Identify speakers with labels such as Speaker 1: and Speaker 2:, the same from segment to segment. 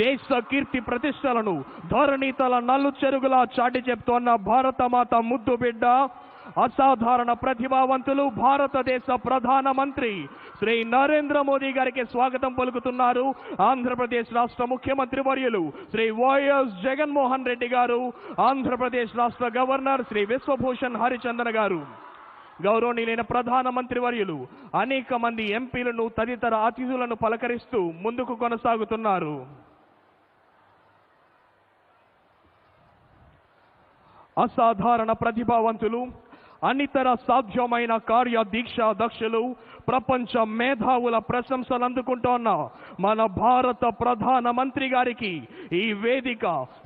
Speaker 1: దేశ కీర్తి ప్రతిష్టలను ధరణితల నల్లు చెరుగులా చాటి చెప్తోన్న భారతమాత ముద్దు బిడ్డ, అసాధారణ ప్రతిభావంతులు భారతదేశ ప్రధానమంత్రి శ్రీ నరేంద్ర మోదీ గారికి స్వాగతం పలుకుతున్నారు ఆంధ్రప్రదేశ్ రాష్ట్ర ముఖ్యమంత్రి వర్యులు శ్రీ వైఎస్ జగన్మోహన్ రెడ్డి గారు, ఆంధ్రప్రదేశ్ రాష్ట్ర గవర్నర్ శ్రీ విశ్వభూషణ్ హరిచందన్ గారు. గౌరవనీయులైన ప్రధానమంత్రి వర్యులు అనేక మంది ఎంపీలను తదితర అతిథులను పలకరిస్తూ ముందుకు కొనసాగుతున్నారు. అసాధారణ ప్రతిభావంతులు, అనితర సాధ్యమైన కార్య దీక్ష దక్షులు, ప్రపంచ మేధావుల ప్రశంసలు అందుకుంటోన్న మన భారత ప్రధానమంత్రి గారికి ఈ వేదిక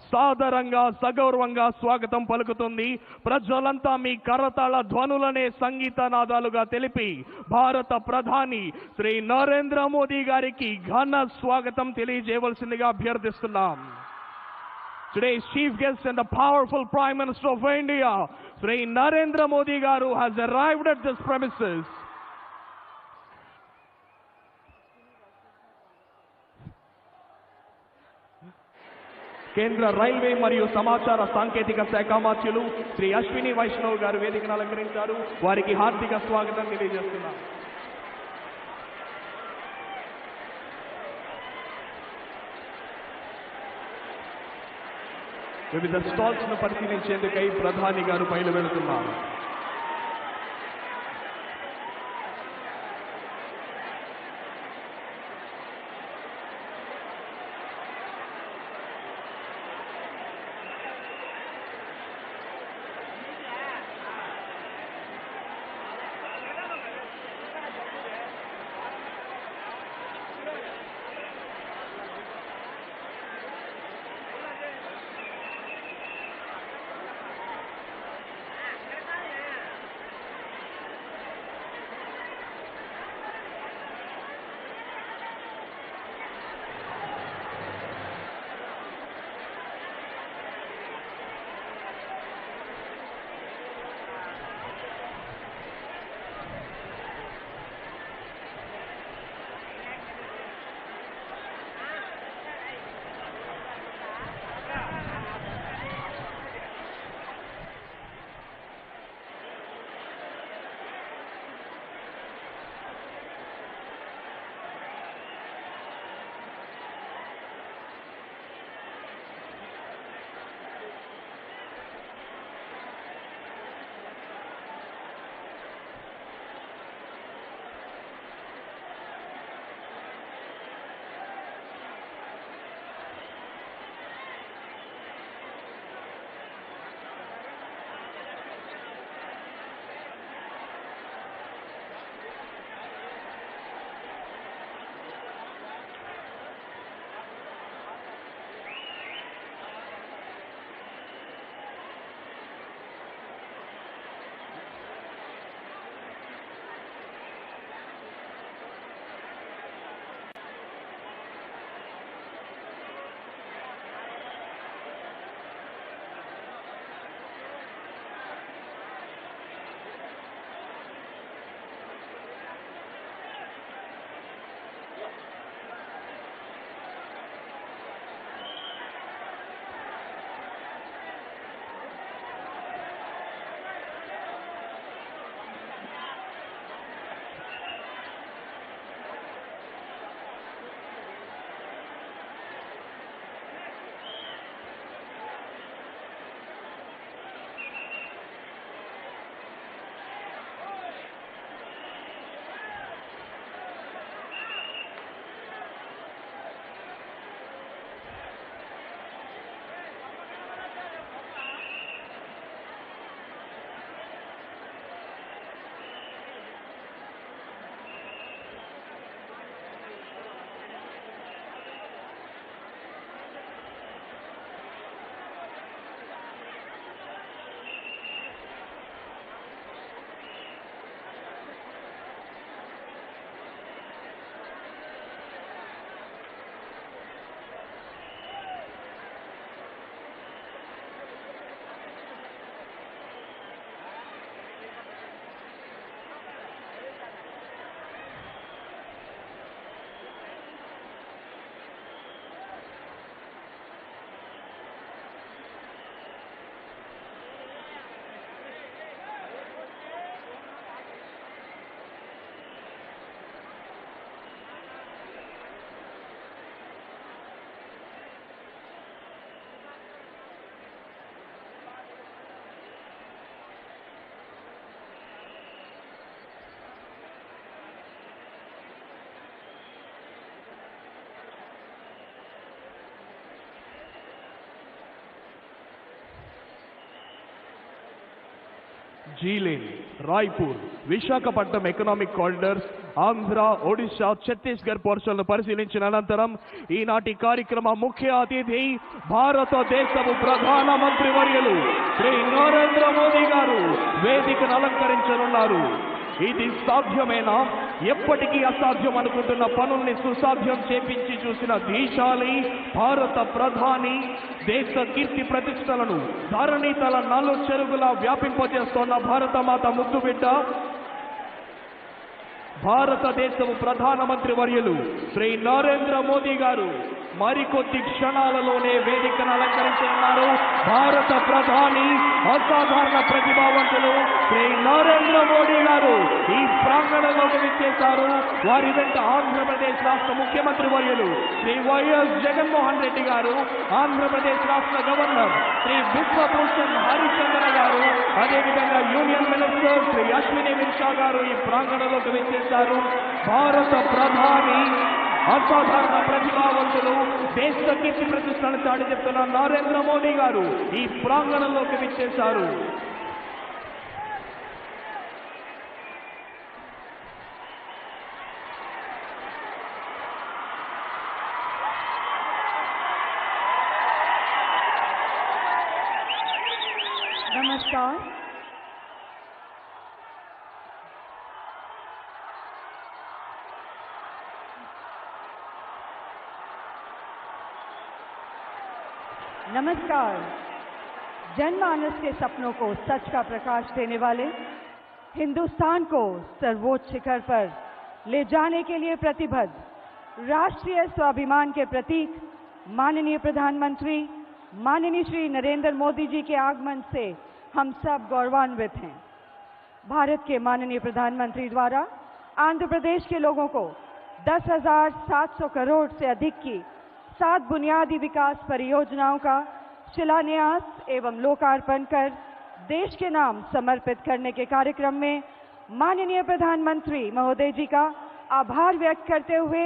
Speaker 1: సాదరంగా సగౌరవంగా స్వాగతం పలుకుతుంది. ప్రజలంతా మీ కరతాళ ధ్వనులనే సంగీత నాదాలుగా తెలిపి భారత ప్రధాని శ్రీ నరేంద్ర మోదీ గారికి ఘన స్వాగతం తెలియజేయవలసిందిగా అభ్యర్థిస్తున్నాం. Today's chief guest and the powerful Prime Minister of India, Sri Narendra Modi Garu, has arrived at this premises. కేంద్ర రైల్వే మరియు సమాచార సాంకేతిక శాఖ మంత్రులు శ్రీ అశ్విని వైష్ణవ్ గారు వేదికను అలంకరించారు. వారికి హార్దిక స్వాగతం తెలియజేస్తున్నాం. వివిధ స్టాల్స్ ను పరిశీలించేందుకై ప్రధాని గారు బయలు వెళుతున్నారు. జీలేన్, రాయ్పూర్, విశాఖపట్నం ఎకనామిక్ కారిడార్స్, ఆంధ్ర, ఒడిశా, ఛత్తీస్గఢ్ పోర్షన్లను పరిశీలించిన అనంతరం ఈనాటి కార్యక్రమ ముఖ్య అతిథి భారతదేశపు ప్రధానమంత్రి వర్యులు శ్రీ నరేంద్ర మోదీ గారు వేదికను అలంకరించనున్నారు. ఇది సాధ్యమేనా? ఎప్పటికీ అసాధ్యం అనుకుంటున్న పనుల్ని సుసాధ్యం చేపించి చూసిన దీశాలి భారత ప్రధాని దేశ కీర్తి ప్రతిష్టలను ధరణితల నలు చెరుగులా వ్యాపింపజేస్తున్న భారతమాత ముద్దుబిడ్డ భారతదేశపు ప్రధానమంత్రి వర్యులు శ్రీ నరేంద్ర మోదీ గారు మరికొద్ది క్షణాలలోనే వేదికను అలంకరించనున్నారు. భారత ప్రధాని అసాధారణ ప్రతిభావంతులు శ్రీ నరేంద్ర మోదీ గారు ఈ ప్రాంగణంలోకి విచ్చేశారు. వారి వెంట ఆంధ్రప్రదేశ్ రాష్ట్ర ముఖ్యమంత్రి వర్యులు శ్రీ వైఎస్ జగన్మోహన్ రెడ్డి గారు, ఆంధ్రప్రదేశ్ రాష్ట్ర గవర్నర్ శ్రీ బిశ్వభూషణ్ హరిచంద్ర గారు, అదేవిధంగా యూనియన్ మినిస్టర్ శ్రీ అశ్విని మిశ్రా గారు ఈ ప్రాంగణంలోకి విచ్చేశారు. భారత ప్రధాని అసాధారణ ప్రతిభావంతులు దేశ కీర్తి ప్రతిష్టలను చాటి చెప్తున్న నరేంద్ర మోదీ గారు ఈ ప్రాంగణంలోకి విచ్చేశారు.
Speaker 2: नमस्कार। नमस्कार। जनमानस के सपनों को सच का प्रकाश देने वाले, हिंदुस्तान को सर्वोच्च शिखर पर ले जाने के लिए प्रतिबद्ध राष्ट्रीय स्वाभिमान के प्रतीक माननीय प्रधानमंत्री माननीय श्री नरेंद्र मोदी जी के आगमन से हम सब गौरवान्वित हैं। भारत के माननीय प्रधानमंत्री द्वारा आंध्र प्रदेश के लोगों को 10,700 करोड़ से अधिक की 7 बुनियादी विकास परियोजनाओं का शिलान्यास एवं लोकार्पण कर देश के नाम समर्पित करने के कार्यक्रम में माननीय प्रधानमंत्री महोदय जी का आभार व्यक्त करते हुए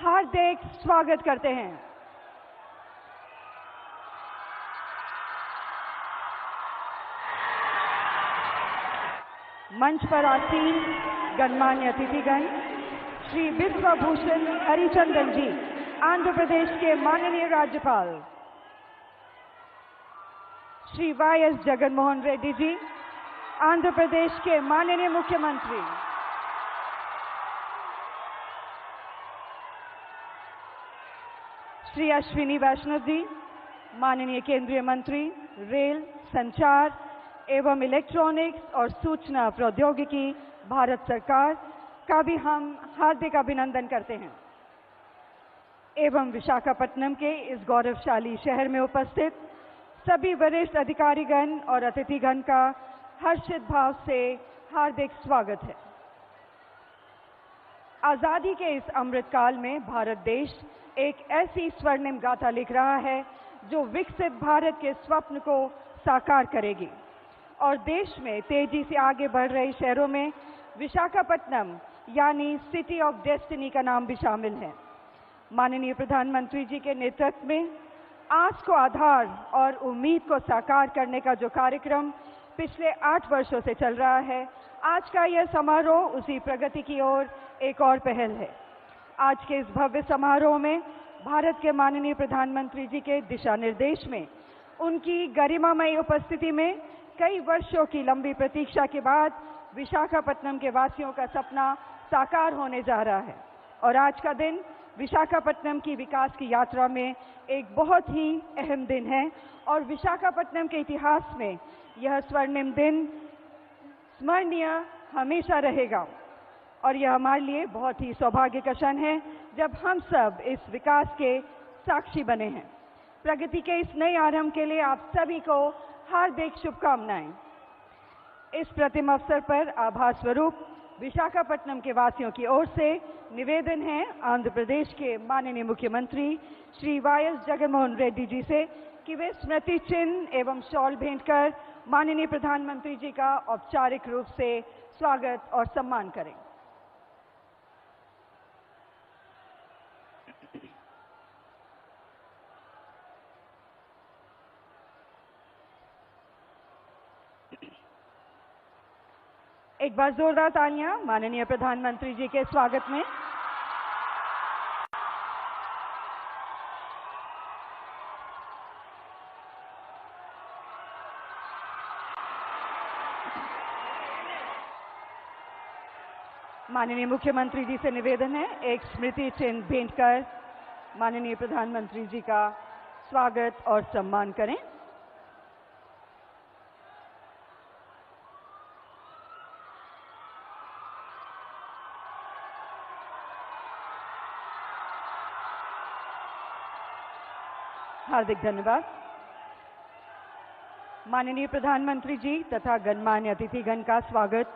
Speaker 2: हार्दिक स्वागत करते हैं। मंच पर आसीन गणमान्य अतिथिगण, श्री बिश्वभूषण हरिचंदन जी आंध्र प्रदेश के माननीय राज्यपाल, श्री वाईएस जगनमोहन रेड्डी जी आंध्र प्रदेश के माननीय मुख्यमंत्री, श्री अश्विनी वैष्णव जी माननीय केंद्रीय मंत्री रेल, संचार एवं इलेक्ट्रॉनिक्स और सूचना प्रौद्योगिकी भारत सरकार का भी हम हार्दिक अभिनंदन करते हैं। एवं विशाखापट्टनम के इस गौरवशाली शहर में उपस्थित सभी वरिष्ठ अधिकारीगण और अतिथिगण का हर्षित भाव से हार्दिक स्वागत है। आजादी के इस अमृत काल में भारत देश एक ऐसी स्वर्णिम गाथा लिख रहा है जो विकसित भारत के स्वप्न को साकार करेगी और देश में तेजी से आगे बढ़ रहे शहरों में विशाखापट्टनम यानी सिटी ऑफ डेस्टिनी का नाम भी शामिल है। माननीय प्रधानमंत्री जी के नेतृत्व में आस को आधार और उम्मीद को साकार करने का जो कार्यक्रम पिछले 8 वर्षों से चल रहा है, आज का यह समारोह उसी प्रगति की ओर एक और पहल है। आज के इस भव्य समारोह में भारत के माननीय प्रधानमंत्री जी के दिशा निर्देश में उनकी गरिमामयी उपस्थिति में कई वर्षों की लंबी प्रतीक्षा के बाद विशाखापट्टनम के वासियों का सपना साकार होने जा रहा है और आज का दिन विशाखापट्टनम की विकास की यात्रा में एक बहुत ही अहम दिन है और विशाखापट्टनम के इतिहास में यह स्वर्णिम दिन स्मरणीय हमेशा रहेगा और यह हमारे लिए बहुत ही सौभाग्य का क्षण है जब हम सब इस विकास के साक्षी बने हैं। प्रगति के इस नए आरंभ के लिए आप सभी को हार्दिक शुभकामनाएं। इस प्रतिम अवसर पर आभार स्वरूप विशाखापट्टनम के वासियों की ओर से निवेदन है आंध्र प्रदेश के माननीय मुख्यमंत्री श्री वाईएस जगनमोहन रेड्डी जी से कि वे स्मृति चिन्ह एवं शॉल भेंट कर माननीय प्रधानमंत्री जी का औपचारिक रूप से स्वागत और सम्मान करें। एक बार जोरदार तालियां माननीय प्रधानमंत्री जी के स्वागत में। माननीय मुख्यमंत्री जी से निवेदन है एक स्मृति चिन्ह भेंट कर माननीय प्रधानमंत्री जी का स्वागत और सम्मान करें। हार्दिक धन्यवाद। माननीय प्रधानमंत्री जी तथा गणमान्य अतिथिगण का स्वागत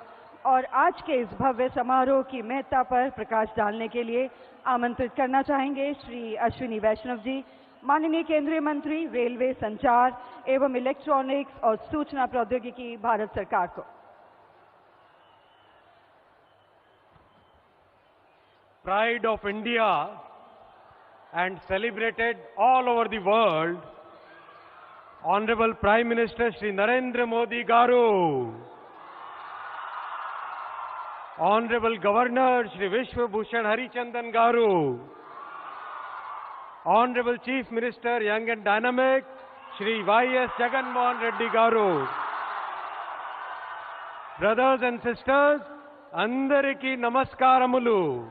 Speaker 2: और आज के इस भव्य समारोह की महत्ता पर प्रकाश डालने के लिए आमंत्रित करना चाहेंगे श्री अश्विनी वैष्णव जी, माननीय केंद्रीय मंत्री रेलवे, संचार एवं इलेक्ट्रॉनिक्स और सूचना प्रौद्योगिकी, भारत सरकार को।
Speaker 3: Pride of India and celebrated all over the world, Honorable Prime Minister Shri Narendra Modi Garu, Honorable Governor Shri Vishwa Bhushan Harichandan Garu, Honorable Chief Minister Young and Dynamic Shri Y.S. Jagan Mohan Reddy Garu, brothers and sisters, Andariki Namaskaramulu.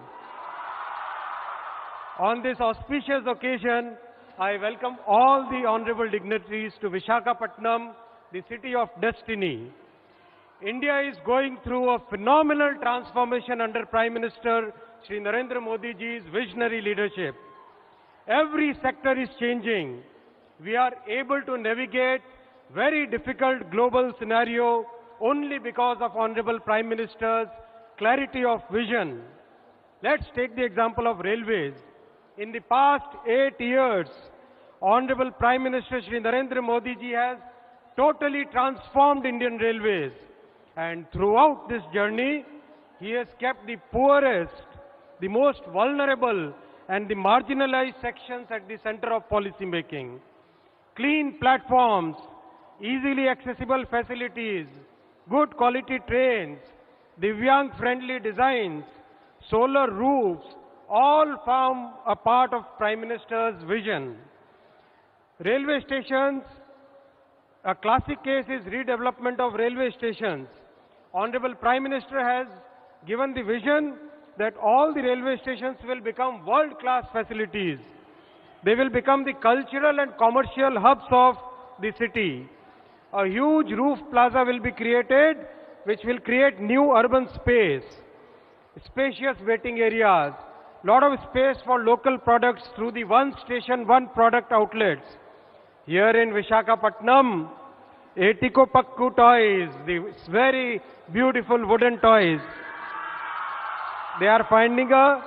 Speaker 3: On this auspicious occasion, I welcome all the honorable dignitaries to Visakhapatnam, the city of destiny. India is going through a phenomenal transformation under Prime Minister Shri Narendra Modi ji's visionary leadership. Every sector is changing. We are able to navigate very difficult global scenario only because of Honorable Prime Minister's clarity of vision. Let's take the example of railways. In the past 8 years, Honorable Prime Minister Shri Narendra Modi ji has totally transformed Indian Railways. And throughout this journey, he has kept the poorest, the most vulnerable and the marginalized sections at the center of policy making. Clean platforms, easily accessible facilities, good quality trains, Divyang-friendly designs, solar roofs, all form a part of Prime Minister's vision. Railway stations, a classic case is redevelopment of railway stations. Honorable Prime Minister has given the vision that all the railway stations will become world-class facilities. They will become the cultural and commercial hubs of the city. A huge roof plaza will be created which will create new urban space, spacious waiting areas, lot of space for local products through the one station, one product outlets. Here in Visakhapatnam, Etiko Pakku toys, the very beautiful wooden toys. They are finding a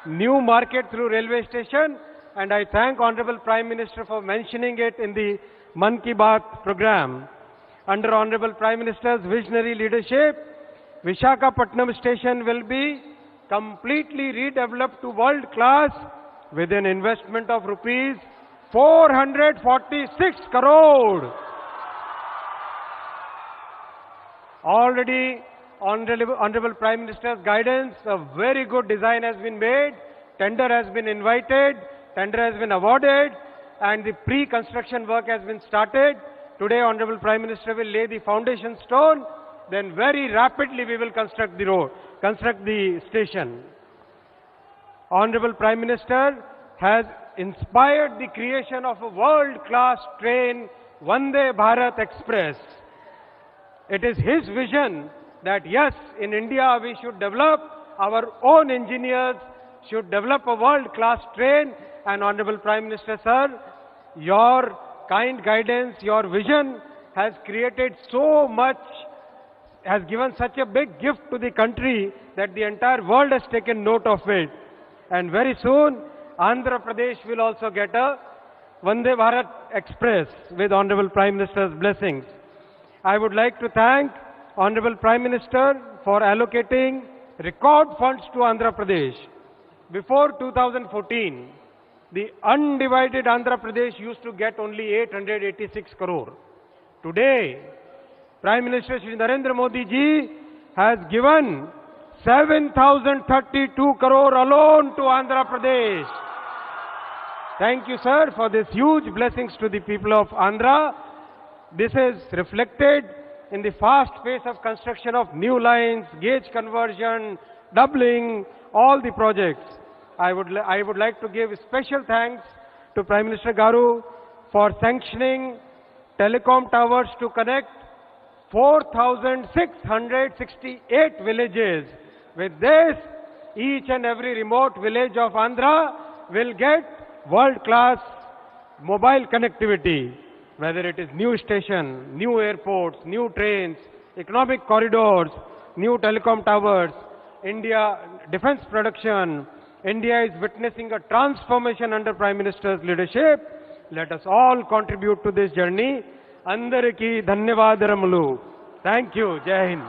Speaker 3: new market through railway station, and I thank Honorable Prime Minister for mentioning it in the Man Ki Baat program. Under Honorable Prime Minister's visionary leadership, Visakhapatnam station will be completely redeveloped to world class with an investment of rupees 446 crore. Already, Honorable Prime Minister's guidance, a very good design has been made, tender has been invited, tender has been awarded, and the pre-construction work has been started. Today, Honorable Prime Minister will lay the foundation stone, then very rapidly we will construct the road, construct the station. Honorable Prime Minister has inspired the creation of a world-class train, Vande Bharat Express. It is his vision that yes, in India we should develop, our own engineers should develop a world-class train, and Honorable Prime Minister, sir, your kind guidance, your vision has created so much, has given such a big gift to the country that the entire world has taken note of it. And very soon, Andhra Pradesh will also get a Vande Bharat Express with Honorable Prime Minister's blessings. I would like to thank Honorable Prime Minister for allocating record funds to Andhra Pradesh. Before 2014, the undivided Andhra Pradesh used to get only 886 crore. Today, Prime Minister Shri Narendra Modi ji has given 7,032 crore alone to Andhra Pradesh. Thank you, sir, for this huge blessings to the people of Andhra. This is reflected in the fast pace of construction of new lines, gauge conversion, doubling, all the projects. I would like to give special thanks to Prime Minister Garu for sanctioning telecom towers to connect 4,668 villages. With this, each and every remote village of Andhra will get world-class mobile connectivity, whether it is new station, new airports, new trains, economic corridors, new telecom towers, India defense production. India is witnessing a transformation under Prime Minister's leadership. Let us all contribute to this journey. Andariki dhanyavadaramulu. Thank you. Jai Hind.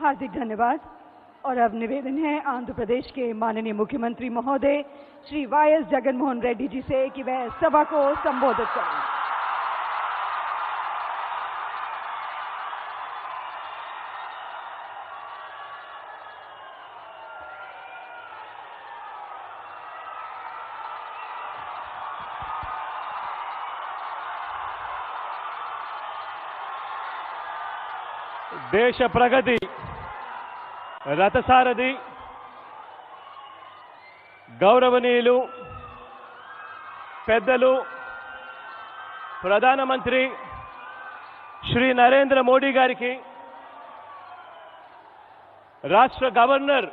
Speaker 2: हार्दिक धन्यवाद। और अब निवेदन है आंध्र प्रदेश के माननीय मुख्यमंत्री महोदय श्री वाई.एस. जगनमोहन रेड्डी जी से कि वह सभा को संबोधित करें।
Speaker 4: దేశ ప్రగతి రథసారథి గౌరవనీయులు పెద్దలు ప్రధానమంత్రి శ్రీ నరేంద్ర మోడీ గారికి, రాష్ట్ర గవర్నర్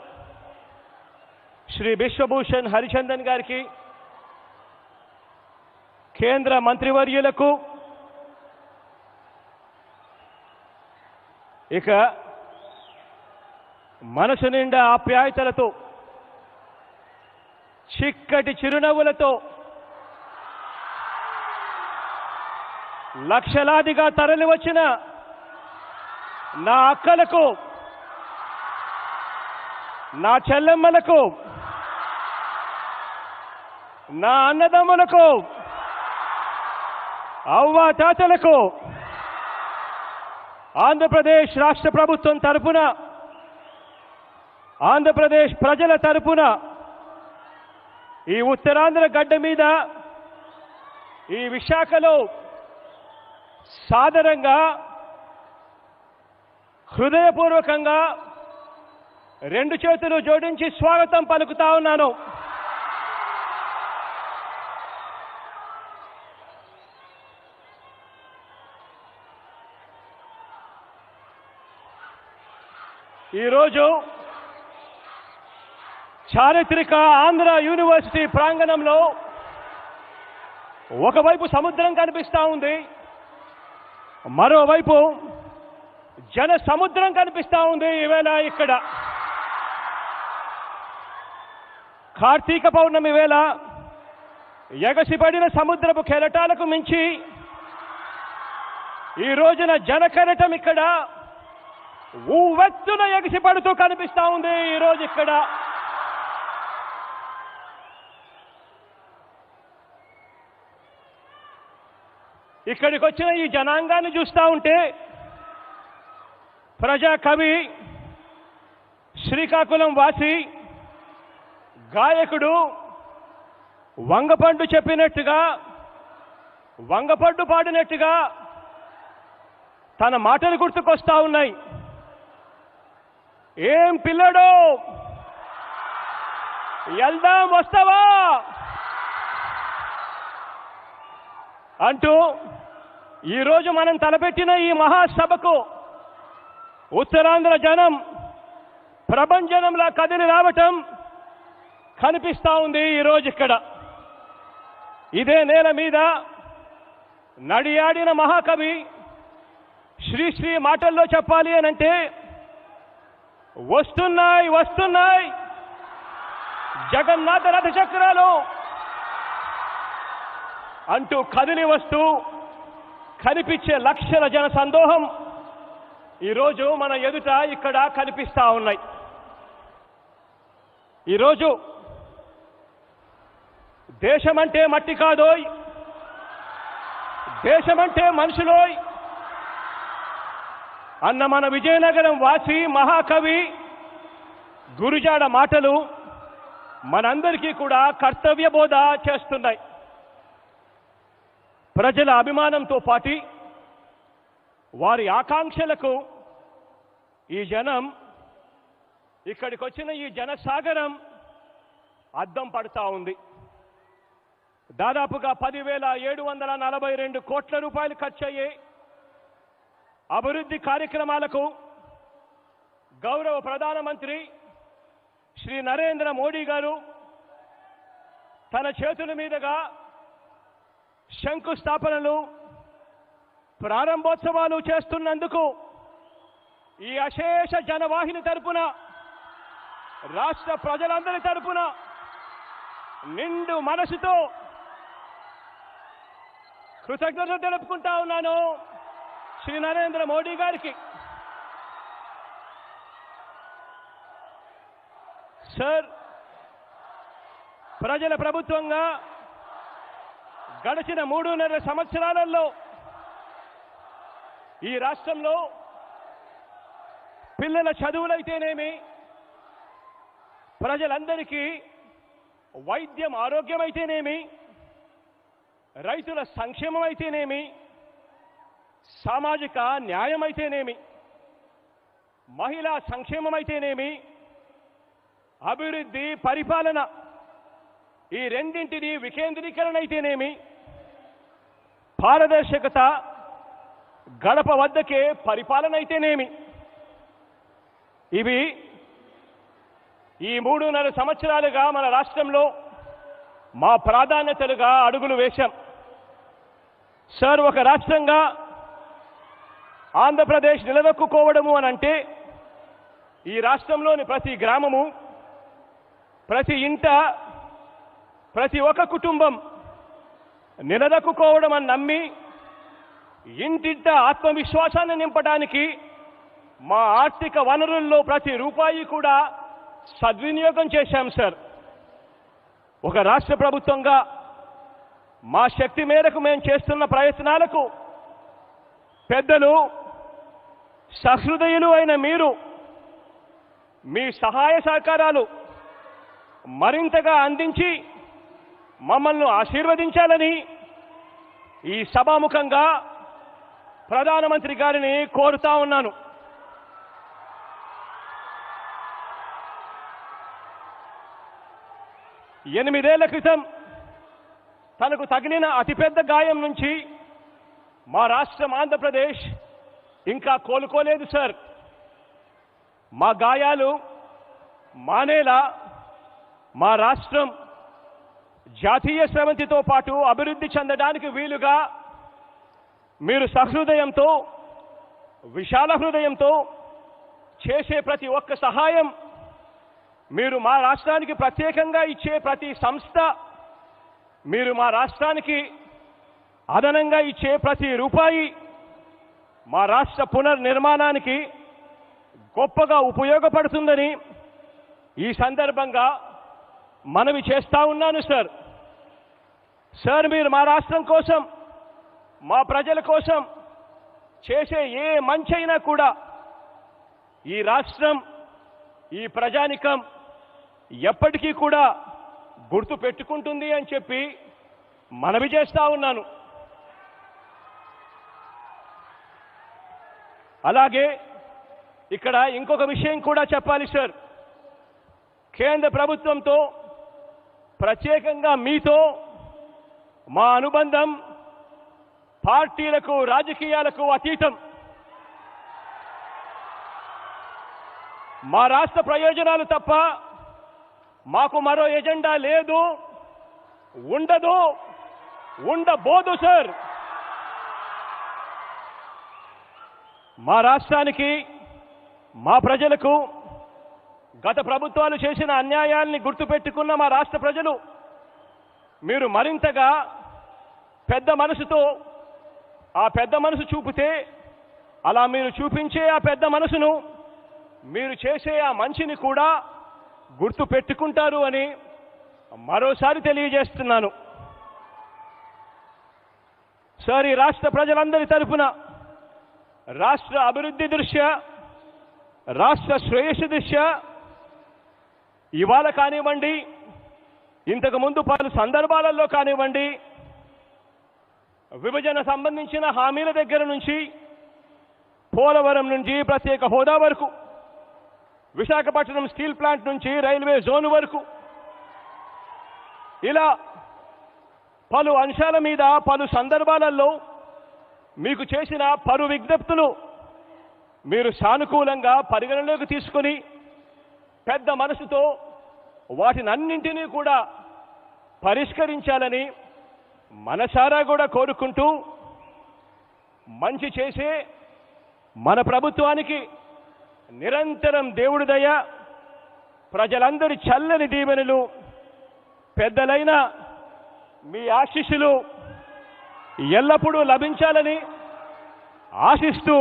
Speaker 4: శ్రీ బిశ్వభూషణ్ హరిచందన్ గారికి, కేంద్ర మంత్రివర్యులకు, ఇక మనసు నిండా ఆప్యాయతలతో చిక్కటి చిరునవ్వులతో లక్షలాదిగా తరలివచ్చిన నా అక్కలకు, నా చెల్లెమ్మలకు, నా అన్నదమ్ములకు, అవ్వ తాతలకు ఆంధ్రప్రదేశ్ రాష్ట్ర ప్రభుత్వం తరపున, ఆంధ్రప్రదేశ్ ప్రజల తరపున ఈ ఉత్తరాంధ్ర గడ్డ మీద ఈ విశాఖలో సాదరంగా హృదయపూర్వకంగా రెండు చేతులు జోడించి స్వాగతం పలుకుతా ఉన్నాను. ఈరోజు చారిత్రక ఆంధ్ర యూనివర్సిటీ ప్రాంగణంలో ఒకవైపు సముద్రం కనిపిస్తూ ఉంది, మరోవైపు జన సముద్రం కనిపిస్తూ ఉంది. ఈవేళ ఇక్కడ కార్తీక పౌర్ణమి వేళ ఎగసిపడిన సముద్రపు కెరటాలకు మించి ఈ రోజున జనకెరటం ఇక్కడ ఊవెత్తున ఎగసిపడుతూ కనిపిస్తూ ఉంది. ఈరోజు ఇక్కడ ఇక్కడికి వచ్చిన ఈ జనాంగాన్ని చూస్తూ ఉంటే ప్రజా కవి, శ్రీకాకుళం వాసి, గాయకుడు వంగపండు చెప్పినట్టుగా, వంగపండు పాడినట్టుగా తన మాటలు గుర్తుకొస్తా ఉన్నాయి. ఏం పిల్లడో వెళ్దాం వస్తావా అంటూ ఈరోజు మనం తలపెట్టిన ఈ మహాసభకు ఉత్తరాంధ్ర జనం ప్రభంజనంలా కదిలి రావటం కనిపిస్తా ఉంది. ఈరోజు ఇక్కడ ఇదే నేల మీద నడియాడిన మహాకవి శ్రీశ్రీ మాటల్లో చెప్పాలి అనంటే వస్తున్నాయి వస్తున్నాయి జగన్నాథ రథ చక్రాలు అంటూ కదిలి వస్తూ కనిపించే లక్షల జన సందోహం ఈరోజు మన ఎదుట ఇక్కడ కనిపిస్తా ఉన్నాయి. ఈరోజు దేశమంటే మట్టి కాదోయ్, దేశమంటే మనుషులోయ్, అన్న మన విజయనగరం వాసి మహాకవి గురుజాడ మాటలు మనందరికీ కూడా కర్తవ్య బోధ చేస్తున్నాయి. ప్రజల అభిమానంతో పాటు వారి ఆకాంక్షలకు ఈ జనం, ఇక్కడికి వచ్చిన ఈ జనసాగరం అద్దం పడుతూ ఉంది. దాదాపుగా 10,742 కోట్ల రూపాయలు ఖర్చయ్యే అభివృద్ధి కార్యక్రమాలకు గౌరవ ప్రధానమంత్రి శ్రీ నరేంద్ర మోడీ గారు తన చేతుల మీదుగా శంకుస్థాపనలు, ప్రారంభోత్సవాలు చేస్తున్నందుకు ఈ అశేష జనవాహిని తరపున, రాష్ట్ర ప్రజలందరి తరపున నిండు మనసుతో కృతజ్ఞతలు తెలుపుకుంటా ఉన్నాను శ్రీ నరేంద్ర మోడీ గారికి. సార్, ప్రజల ప్రభుత్వంగా గడిచిన 3.5 సంవత్సరాలలో ఈ రాష్ట్రంలో పిల్లల చదువులైతేనేమి, ప్రజలందరికీ వైద్యం, ఆరోగ్యం అయితేనేమి, రైతుల సంక్షేమం అయితేనేమి, సామాజిక న్యాయం అయితేనేమి, మహిళా సంక్షేమం అయితేనేమి, అభివృద్ధి, పరిపాలన, ఈ రెండింటిని వికేంద్రీకరణ అయితేనేమి, పారదర్శకత, గడప వద్దకే పరిపాలన అయితేనేమి, ఇవి ఈ 3.5 సంవత్సరాలుగా మన రాష్ట్రంలో మా ప్రాధాన్యతలుగా అడుగులు వేశాం. సార్, ఒక రాష్ట్రంగా ఆంధ్రప్రదేశ్ నిలదొక్కుకోవడము అని అంటే ఈ రాష్ట్రంలోని ప్రతి గ్రామము, ప్రతి ఇంట, ప్రతి ఒక్క కుటుంబం నిలదొక్కుకోవడం అని నమ్మి ఇంటింట ఆత్మవిశ్వాసాన్ని నింపడానికి మా ఆర్థిక వనరుల్లో ప్రతి రూపాయి కూడా సద్వినియోగం చేశాం సార్. ఒక రాష్ట్ర ప్రభుత్వంగా మా శక్తి మేరకు మేము చేస్తున్న ప్రయత్నాలకు పెద్దలు, సహృదయులు అయిన మీరు మీ సహాయ సహకారాలు మరింతగా అందించి మమ్మల్ని ఆశీర్వదించాలని ఈ సభాముఖంగా ప్రధానమంత్రి గారిని కోరుతా ఉన్నాను. ఎనిమిదేళ్ల క్రితం తనకు తగిలిన అతిపెద్ద గాయం నుంచి మా రాష్ట్రం ఆంధ్రప్రదేశ్ ఇంకా కోలుకోలేదు సార్. మా గాయాలు మానేలా మా రాష్ట్రం జాతీయ స్రవంతితో పాటు అభివృద్ధి చెందడానికి వీలుగా మీరు సహృదయంతో, విశాల హృదయంతో చేసే ప్రతి ఒక్క సహాయం, మీరు మా రాష్ట్రానికి ప్రత్యేకంగా ఇచ్చే ప్రతి సంస్థ, మీరు మా రాష్ట్రానికి అదనంగా ఇచ్చే ప్రతి రూపాయి మా రాష్ట్ర పునర్నిర్మాణానికి గొప్పగా ఉపయోగపడుతుందని ఈ సందర్భంగా మనవి చేస్తా ఉన్నాను సార్. సార్, మీరు మా రాష్ట్రం కోసం, మా ప్రజల కోసం చేసే ఏ మంచైనా కూడా ఈ రాష్ట్రం, ఈ ప్రజానికం ఎప్పటికీ కూడా గుర్తు పెట్టుకుంటుంది అని చెప్పి మనవి చేస్తా ఉన్నాను. అలాగే ఇక్కడ ఇంకొక విషయం కూడా చెప్పాలి సార్. కేంద్ర ప్రభుత్వంతో, ప్రత్యేకంగా మీతో మా అనుబంధం పార్టీలకు, రాజకీయాలకు అతీతం. మా రాష్ట్ర ప్రయోజనాలు తప్ప మాకు మరో ఎజెండా లేదు, ఉండదు, ఉండబోదు సార్. మా రాష్ట్రానికి, మా ప్రజలకు గత ప్రభుత్వాలు చేసిన అన్యాయాల్ని గుర్తుపెట్టుకున్న మా రాష్ట్ర ప్రజలు మీరు మరింతగా పెద్ద మనసుతో, ఆ పెద్ద మనసు చూపితే, అలా మీరు చూపించే ఆ పెద్ద మనసును, మీరు చేసే ఆ మంచిని కూడా గుర్తు పెట్టుకుంటారు అని మరోసారి తెలియజేస్తున్నాను. సార్, ఈ రాష్ట్ర ప్రజలందరి తరపున రాష్ట్ర అభివృద్ధి దృష్ట్యా, రాష్ట్ర శ్రేయస్సు దృష్ట్యా ఇవాళ కానివ్వండి, ఇంతకు ముందు పలు సందర్భాలలో కానివ్వండి, విభజన సంబంధించిన హామీల దగ్గర నుంచి, పోలవరం నుంచి ప్రత్యేక హోదా వరకు, విశాఖపట్నం స్టీల్ ప్లాంట్ నుంచి రైల్వే జోన్ వరకు, ఇలా పలు అంశాల మీద పలు సందర్భాలలో మీకు చేసిన పలు విజ్ఞప్తులు మీరు సానుకూలంగా పరిగణలోకి తీసుకొని పెద్ద మనసుతో వాటినన్నింటినీ కూడా పరిష్కరించాలని మనసారా కూడా కోరుకుంటూ, మంచి చేసే మన ప్రభుత్వానికి నిరంతరం దేవుడి దయ, ప్రజలందరి చల్లని దీవెనలు, పెద్దలైన మీ ఆశీస్సులు ఎల్లప్పుడూ లభించాలని ఆశిస్తూ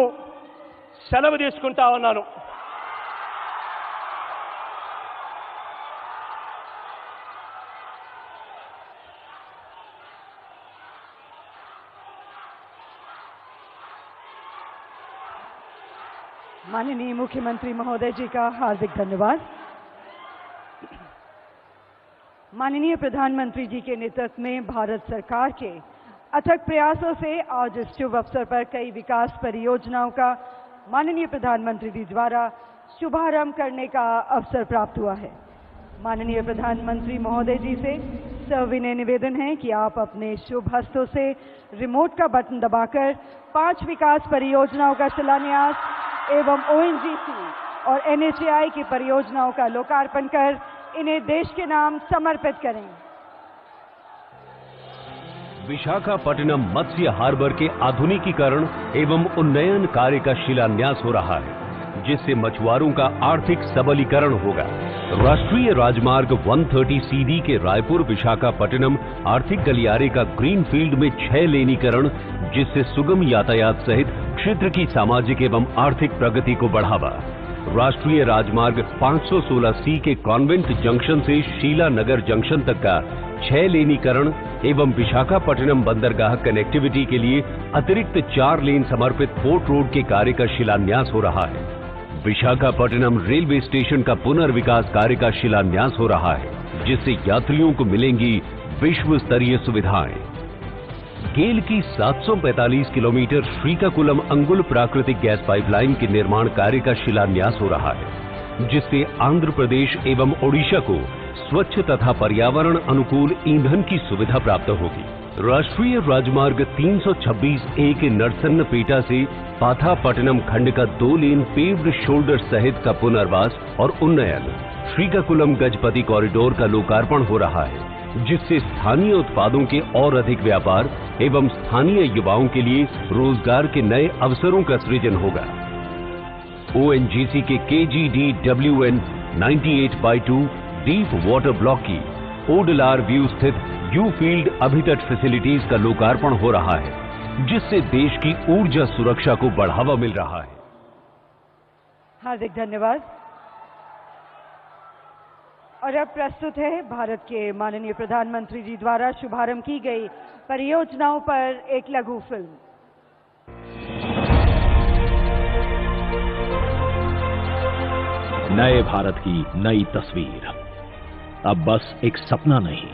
Speaker 4: సెలవు తీసుకుంటా ఉన్నాను.
Speaker 2: माननीय मुख्यमंत्री महोदय जी का हार्दिक धन्यवाद। माननीय प्रधानमंत्री जी के नेतृत्व में भारत सरकार के अथक प्रयासों से आज इस शुभ अवसर पर कई विकास परियोजनाओं का माननीय प्रधानमंत्री जी द्वारा शुभारंभ करने का अवसर प्राप्त हुआ है। माननीय प्रधानमंत्री महोदय जी से सविनय निवेदन है कि आप अपने शुभ हस्तों से रिमोट का बटन दबाकर 5 विकास परियोजनाओं का शिलान्यास एवं ONGC और NHAI की परियोजनाओं का लोकार्पण कर इन्हें देश के नाम समर्पित करें।
Speaker 5: विशाखापट्टनम मत्स्य हार्बर के आधुनिकीकरण एवं उन्नयन कार्य का शिलान्यास हो रहा है, जिससे मछुआरों का आर्थिक सबलीकरण होगा। राष्ट्रीय राजमार्ग 130 CD के रायपुर विशाखापट्टनम आर्थिक गलियारे का ग्रीनफील्ड में 6 लेनीकरण, जिससे सुगम यातायात सहित क्षेत्र की सामाजिक एवं आर्थिक प्रगति को बढ़ावा। राष्ट्रीय राजमार्ग 516C के कॉन्वेंट जंक्शन से शीला नगर जंक्शन तक का 6 लेनीकरण एवं विशाखापट्टनम बंदरगाह कनेक्टिविटी के लिए अतिरिक्त 4 लेन समर्पित पोर्ट रोड के कार्य का शिलान्यास हो रहा है। विशाखापट्टनम रेलवे स्टेशन का पुनर्विकास कार्य का शिलान्यास हो रहा है, जिससे यात्रियों को मिलेंगी विश्व स्तरीय सुविधाएं। गेल की 745 किलोमीटर श्रीकाकुलम अंगुल प्राकृतिक गैस पाइपलाइन के निर्माण कार्य का शिलान्यास हो रहा है, जिससे आंध्र प्रदेश एवं ओडिशा को स्वच्छ तथा पर्यावरण अनुकूल ईंधन की सुविधा प्राप्त होगी। राष्ट्रीय राजमार्ग 326A के नरसन्नपेटा से पाथापट्टनम खंड का 2 लेन पेव्ड शोल्डर सहित का पुनर्वास और उन्नयन, श्रीकाकुलम गजपति कॉरिडोर का लोकार्पण हो रहा है, जिससे स्थानीय उत्पादों के और अधिक व्यापार एवं स्थानीय युवाओं के लिए रोजगार के नए अवसरों का सृजन होगा। ONGC के KGDWN 98/2 डीप वाटर ब्लॉक की ओडलार व्यू स्थित यू फील्ड अभितट फैसिलिटीज का लोकार्पण हो रहा है, जिससे देश की ऊर्जा सुरक्षा को बढ़ावा मिल रहा है।
Speaker 2: हार्दिक धन्यवाद। और अब प्रस्तुत है भारत के माननीय प्रधानमंत्री जी द्वारा शुभारंभ की गई परियोजनाओं पर एक लघु फिल्म।
Speaker 6: नए भारत की नई तस्वीर अब बस एक सपना नहीं,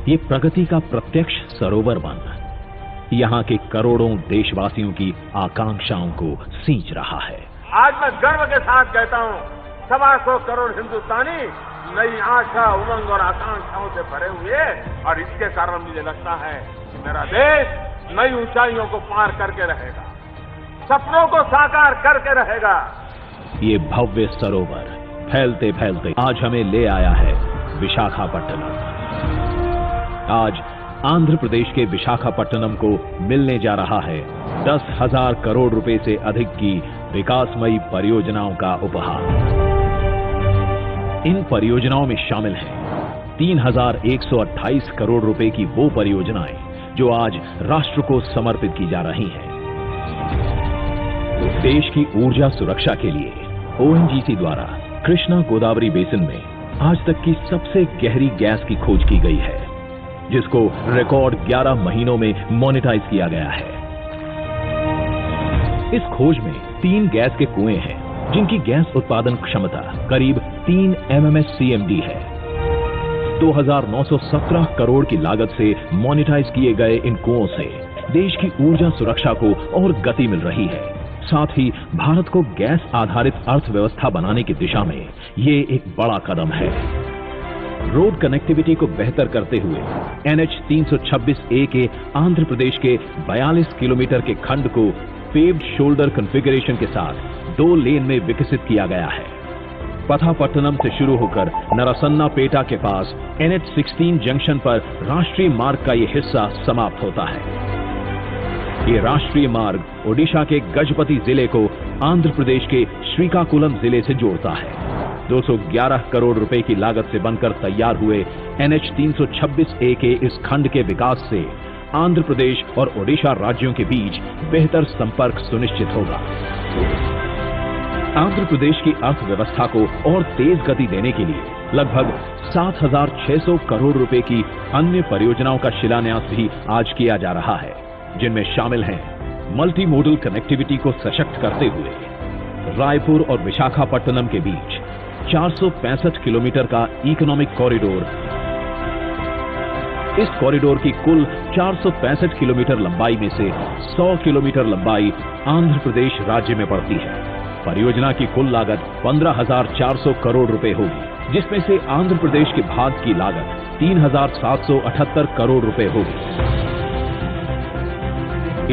Speaker 6: ये प्रगति का प्रत्यक्ष सरोवर बन यहां के करोड़ों देशवासियों की आकांक्षाओं को सींच रहा है।
Speaker 7: आज मैं गर्व के साथ कहता हूं, 125 करोड़ हिंदुस्तानी नई आशा, उमंग और आकांक्षाओं से भरे हुए, और इसके कारण मुझे लगता है कि मेरा देश नई ऊंचाइयों को पार करके रहेगा, सपनों को साकार करके रहेगा।
Speaker 6: ये भव्य सरोवर फैलते फैलते आज हमें ले आया है विशाखापट्टनम। आज आंध्र प्रदेश के विशाखापट्टनम को मिलने जा रहा है 10,000 करोड़ रुपए से अधिक की विकासमयी परियोजनाओं का उपहार। इन परियोजनाओं में शामिल हैं 3,128 करोड़ रुपए की वो परियोजनाएं जो आज राष्ट्र को समर्पित की जा रही हैं। देश की ऊर्जा सुरक्षा के लिए ONGC द्वारा कृष्णा गोदावरी बेसिन में आज तक की सबसे गहरी गैस की खोज की गई है, जिसको रिकॉर्ड 11 महीनों में मोनेटाइज किया गया है। इस खोज में 3 गैस के कुएं हैं जिनकी गैस उत्पादन क्षमता करीब 3 MMSCMD है। 2,917 करोड़ की लागत से मोनेटाइज किए गए इन कुओं से देश की ऊर्जा सुरक्षा को और गति मिल रही है। साथ ही भारत को गैस आधारित अर्थव्यवस्था बनाने की दिशा में ये एक बड़ा कदम है। रोड कनेक्टिविटी को बेहतर करते हुए NH 326A के आंध्र प्रदेश के 42 किलोमीटर के खंड को पेव्ड शोल्डर कॉन्फ़िगरेशन के साथ 2 लेन में विकसित किया गया है। पथापट्टनम से शुरू होकर नरसन्नापेटा के पास NH 16 जंक्शन पर राष्ट्रीय मार्ग का ये हिस्सा समाप्त होता है। ये राष्ट्रीय मार्ग ओडिशा के गजपति जिले को आंध्र प्रदेश के श्रीकाकुलम जिले से जोड़ता है। 211 करोड़ रुपए की लागत से बनकर तैयार हुए NH 326A के इस खंड के विकास से आंध्र प्रदेश और ओडिशा राज्यों के बीच बेहतर संपर्क सुनिश्चित होगा। आंध्र प्रदेश की अर्थव्यवस्था को और तेज गति देने के लिए लगभग 7,600 करोड़ रुपए की अन्य परियोजनाओं का शिलान्यास भी आज किया जा रहा है, जिनमें शामिल हैं मल्टी मोडल कनेक्टिविटी को सशक्त करते हुए रायपुर और विशाखापट्टनम के बीच 465 किलोमीटर का इकोनॉमिक कॉरिडोर। इस कॉरिडोर की कुल 465 किलोमीटर लंबाई में से 100 किलोमीटर लंबाई आंध्र प्रदेश राज्य में पड़ती है। परियोजना की कुल लागत 15,400 करोड़ रुपए होगी, जिसमें से आंध्र प्रदेश के भाग की लागत 3,778 करोड़ रुपए होगी।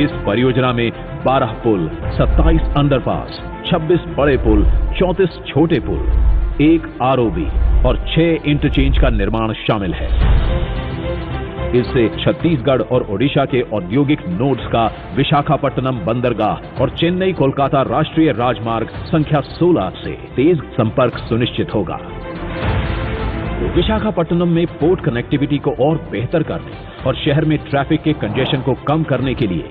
Speaker 6: इस परियोजना में 12 पुल, 27 अंडरपास, 26 बड़े पुल, 34 छोटे पुल, 1 ROB और 6 इंटरचेंज का निर्माण शामिल है। इससे छत्तीसगढ़ और ओडिशा के औद्योगिक नोड्स का विशाखापट्टनम बंदरगाह और चेन्नई कोलकाता राष्ट्रीय राजमार्ग संख्या 16 से तेज संपर्क सुनिश्चित होगा। विशाखापट्टनम में पोर्ट कनेक्टिविटी को और बेहतर करने और शहर में ट्रैफिक के कंजेशन को कम करने के लिए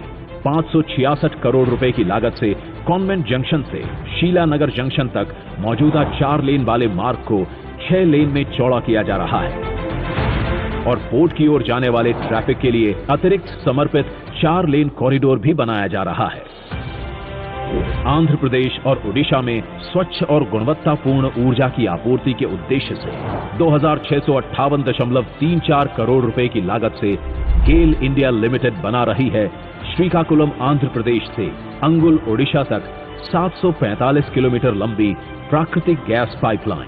Speaker 6: 566 करोड़ रुपए की लागत से कॉन्वेंट जंक्शन से शीलानगर जंक्शन तक मौजूदा 4 लेन वाले मार्ग को 6 लेन में चौड़ा किया जा रहा है और पोर्ट की ओर जाने वाले ट्रैफिक के लिए अतिरिक्त समर्पित 4 लेन कॉरिडोर भी बनाया जा रहा है। आंध्र प्रदेश और ओडिशा में स्वच्छ और गुणवत्तापूर्ण ऊर्जा की आपूर्ति के उद्देश्य से 2,658.34 करोड़ रुपए की लागत से गेल इंडिया लिमिटेड बना रही है श्रीकाकुलम आंध्र प्रदेश से अंगुल ओडिशा तक 745 किलोमीटर लंबी प्राकृतिक गैस पाइपलाइन।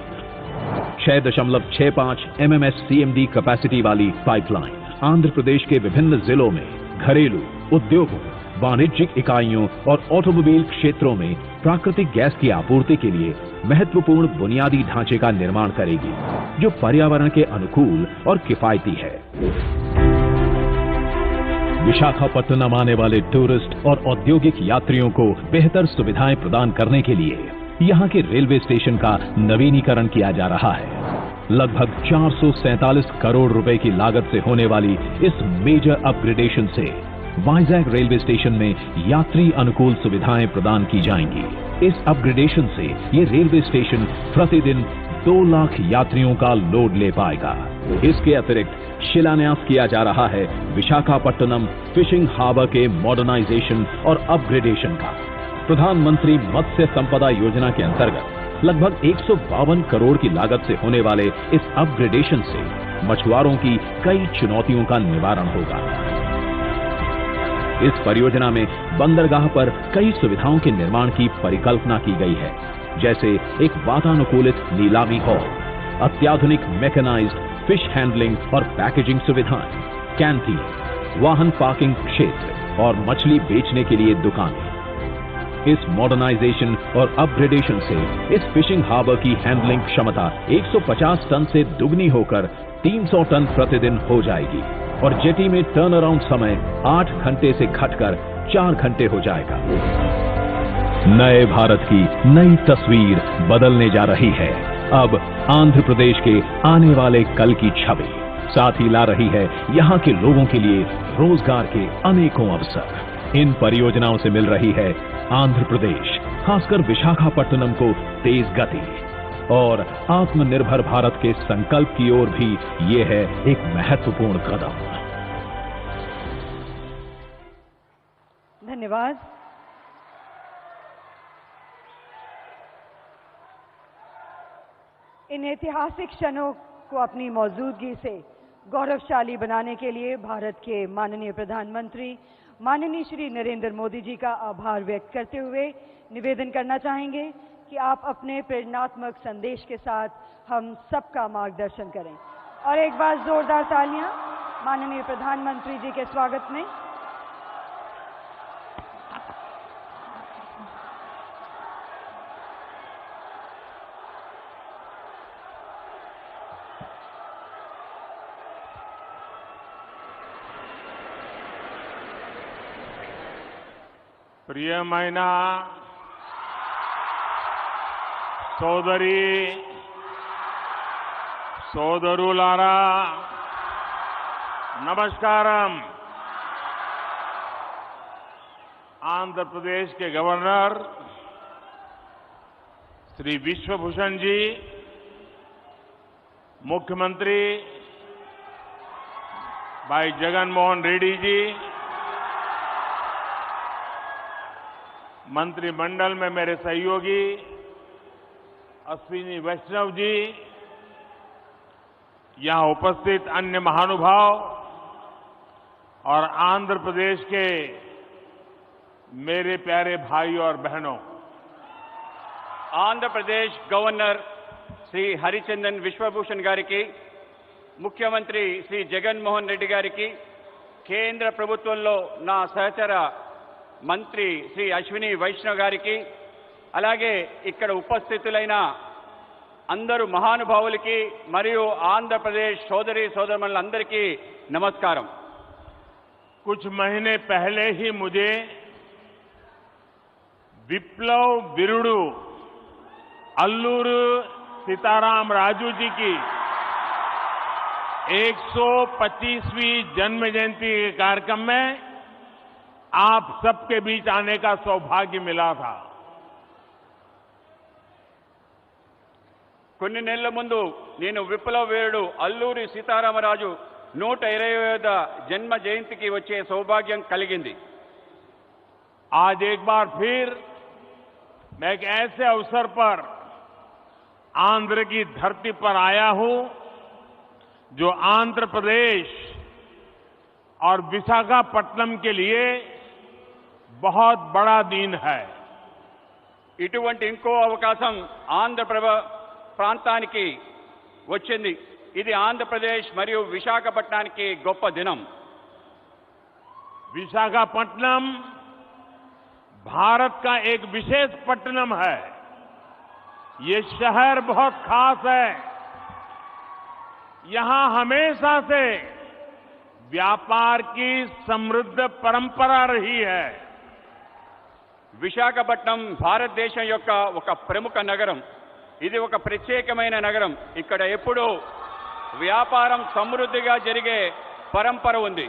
Speaker 6: 6.65 MMSCMD कैपेसिटी वाली पाइपलाइन आंध्र प्रदेश के विभिन्न जिलों में घरेलू उद्योगों, वाणिज्यिक इकाइयों और ऑटोमोबाइल क्षेत्रों में प्राकृतिक गैस की आपूर्ति के लिए महत्वपूर्ण बुनियादी ढांचे का निर्माण करेगी, जो पर्यावरण के अनुकूल और किफायती है। विशाखापट्टनम आने वाले टूरिस्ट और औद्योगिक यात्रियों को बेहतर सुविधाएं प्रदान करने के लिए यहाँ के रेलवे स्टेशन का नवीनीकरण किया जा रहा है। लगभग 447 करोड़ रुपए की लागत से होने वाली इस मेजर अपग्रेडेशन से वाइजैग रेलवे स्टेशन में यात्री अनुकूल सुविधाएं प्रदान की जाएंगी। इस अपग्रेडेशन से ये रेलवे स्टेशन प्रतिदिन 2 लाख यात्रियों का लोड ले पाएगा। इसके अतिरिक्त शिलान्यास किया जा रहा है विशाखापट्टनम फिशिंग हार्बर के मॉडर्नाइजेशन और अपग्रेडेशन का। प्रधानमंत्री मत्स्य संपदा योजना के अंतर्गत लगभग 152 करोड़ की लागत से होने वाले इस अपग्रेडेशन से मछुआरों की कई चुनौतियों का निवारण होगा। इस परियोजना में बंदरगाह पर कई सुविधाओं के निर्माण की परिकल्पना की गई है, जैसे एक वातानुकूलित नीलामी हॉल, अत्याधुनिक मैकेनाइज्ड फिश हैंडलिंग और पैकेजिंग सुविधाएं, कैंटीन, वाहन पार्किंग क्षेत्र और मछली बेचने के लिए दुकानें। इस मॉडर्नाइजेशन और अपग्रेडेशन से इस फिशिंग हार्बर की हैंडलिंग क्षमता 150 टन से दुगनी होकर 300 टन प्रतिदिन हो जाएगी और जेटी में टर्न अराउंड समय 8 घंटे से घटकर 4 घंटे हो जाएगा। नए भारत की नई तस्वीर बदलने जा रही है अब आंध्र प्रदेश के आने वाले कल की छवि, साथ ही ला रही है यहाँ के लोगों के लिए रोजगार के अनेकों अवसर। इन परियोजनाओं से मिल रही है आंध्र प्रदेश, खासकर विशाखापट्टनम को तेज गति और आत्मनिर्भर भारत के संकल्प की ओर भी ये है एक महत्वपूर्ण कदम।
Speaker 2: धन्यवाद। इन ऐतिहासिक क्षणों को अपनी मौजूदगी से गौरवशाली बनाने के लिए भारत के माननीय प्रधानमंत्री माननीय श्री नरेंद्र मोदी जी का आभार व्यक्त करते हुए निवेदन करना चाहेंगे कि आप अपने प्रेरणात्मक संदेश के साथ हम सबका मार्गदर्शन करें। और एक बार जोरदार तालियां माननीय प्रधानमंत्री जी के स्वागत में।
Speaker 7: ప్రియమైన సోదరి సోదరులారా नमस्कारम। आंध्र प्रदेश के गवर्नर श्री विश्वभूषण जी, मुख्यमंत्री भाई जगन मोहन रेड्डी जी, मंत्रिमंडल में मेरे सहयोगी अश्विनी वैष्णव जी, यहां उपस्थित अन्य महानुभाव और आंध्र प्रदेश के मेरे प्यारे भाई और बहनों,
Speaker 8: ఆంధ్రప్రదేశ్ గవర్నర్ శ్రీ హరిచందన్ విశ్వభూషణ్ గారికి, ముఖ్యమంత్రి శ్రీ జగన్మోహన్ రెడ్డి గారికి, కేంద్ర ప్రభుత్వంలో నా సహచర మంత్రి శ్రీ అశ్విని వైష్ణవ్ గారికి, అలాగే ఇక్కడ ఉపస్థితులైన అందరూ మహానుభావులకి మరియు ఆంధ్రప్రదేశ్ సోదరి సోదరులందరికీ నమస్కారం।
Speaker 7: कुछ महीने पहले ही मुझे विप्लव विरुडू अल्लूरू सीताराम राजू जी की 125वीं जन्म जयंती के कार्यक्रम में आप सबके बीच आने का सौभाग्य मिला था।
Speaker 8: కొన్ని నెలల ముందు నేను విప్లవ వీరుడు అల్లూరి సీతారామరాజు 120వ జన్మ జయంతికి వచ్చే సౌభాగ్యం కలిగింది।
Speaker 7: आज एक बार फिर मैं एक ऐसे अवसर पर आंध्र की धरती पर आया हूं जो आंध्र प्रदेश और विशाखापट्टनम के लिए बहुत बड़ा दिन है।
Speaker 8: ఇటువంటి ఇంకో అవకాశం ఆంధ్ర ప్రాంతానికి వచ్చింది। ఇది ఆంధ్రప్రదేశ్ మరియు విశాఖపట్నానికి గొప్ప దినం।
Speaker 7: विशाखापट्टनम भारत का एक विशेष पट्टनम है। ये शहर बहुत खास है। यहां हमेशा से व्यापार की समृद्ध परंपरा रही है।
Speaker 8: విశాఖపట్నం భారతదేశం యొక్క ఒక ప్రముఖ నగరం। ఇది ఒక ప్రత్యేకమైన నగరం। ఇక్కడ ఎప్పుడూ వ్యాపారం సమృద్ధిగా జరిగే పరంపర ఉంది।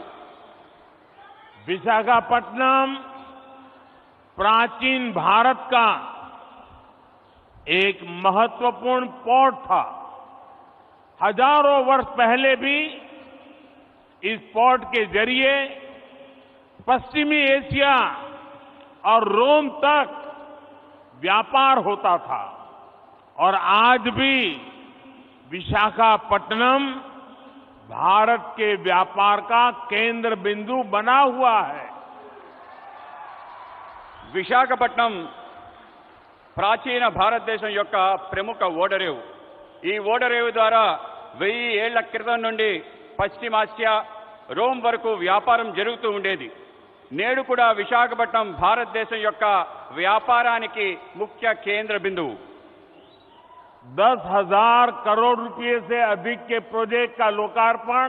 Speaker 7: विशाखापट्टनम प्राचीन भारत का एक महत्वपूर्ण पोर्ट था। हजारों वर्ष पहले भी इस पोर्ट के जरिए पश्चिमी एशिया और रोम तक व्यापार होता था और आज भी विशाखापट्टनम भारत के व्यापार का केंद्र बिंदु बना हुआ है।
Speaker 8: విశాఖపట్నం ప్రాచీన భారతదేశం యొక్క ప్రముఖ ఓడరేవు। ఈ ఓడరేవు ద్వారా 1000 ఏళ్ల క్రితం నుండి పశ్చిమాసియా రోమ్ వరకు వ్యాపారం జరుగుతూ ఉండేది। నేడు కూడా విశాఖపట్నం భారతదేశం యొక్క వ్యాపారానికి ముఖ్య కేంద్ర బిందువు।
Speaker 7: 10,000 करोड़ रुपए से अधिक के प्रोजेक्ट का लोकार्पण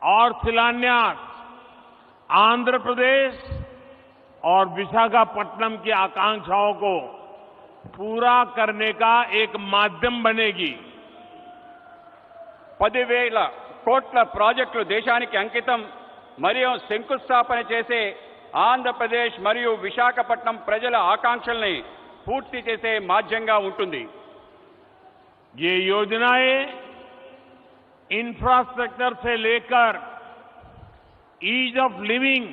Speaker 7: और शिलान्यास आंध्र प्रदेश और विशाखापट्टनम की आकांक्षाओं को पूरा करने का एक माध्यम बनेगी।
Speaker 8: 10,000 కోట్ల ప్రాజెక్టులు దేశానికి అంకితం మరియు శంకుస్థాపన చేసే ఆంధ్రప్రదేశ్ మరియు విశాఖపట్నం ప్రజల ఆకాంక్షల్ని పూర్తి చేసే మాధ్యంగా ఉంటుంది।
Speaker 7: ये योजनाएं इंफ्रास्ट्रक्चर से लेकर ईज ऑफ लिविंग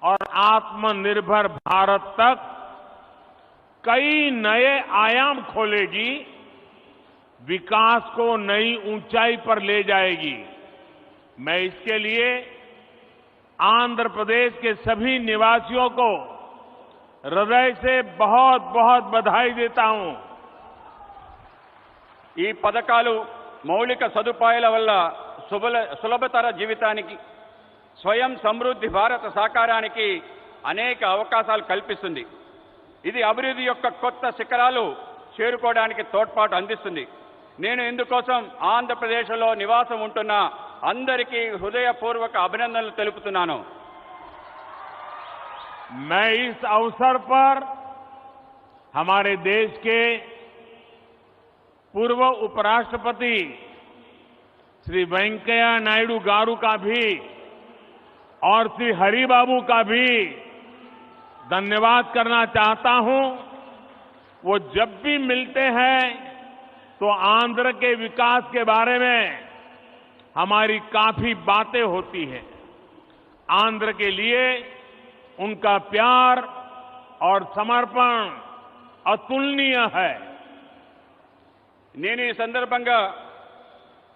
Speaker 7: और आत्मनिर्भर भारत तक कई नए आयाम खोलेगी विकास को नई ऊंचाई पर ले जाएगी। मैं इसके लिए आंध्र प्रदेश के सभी निवासियों को हृदय से बहुत बहुत बधाई देता हूं।
Speaker 8: ఈ పథకాలు మౌలిక సదుపాయాల వల్ల సులభతర జీవితానికి, స్వయం సమృద్ధి భారత సాకారానికి అనేక అవకాశాలు కల్పిస్తుంది. ఇది అభివృద్ధి యొక్క కొత్త శిఖరాలు చేరుకోవడానికి తోడ్పాటు అందిస్తుంది. నేను ఇందుకోసం ఆంధ్రప్రదేశ్లో నివాసం ఉంటున్న అందరికీ హృదయపూర్వక అభినందనలు తెలుపుతున్నాను.
Speaker 7: मैं इस अवसर पर हमारे देश के पूर्व उपराष्ट्रपति श्री वेंकैया नायडू गारू का भी और श्री हरिबाबू का भी धन्यवाद करना चाहता हूं। वो जब भी मिलते हैं तो आंध्र के विकास के बारे में हमारी काफी बातें होती हैं। आंध्र के लिए उनका प्यार और समर्पण अतुलनीय है।
Speaker 8: నేను ఈ సందర్భంగా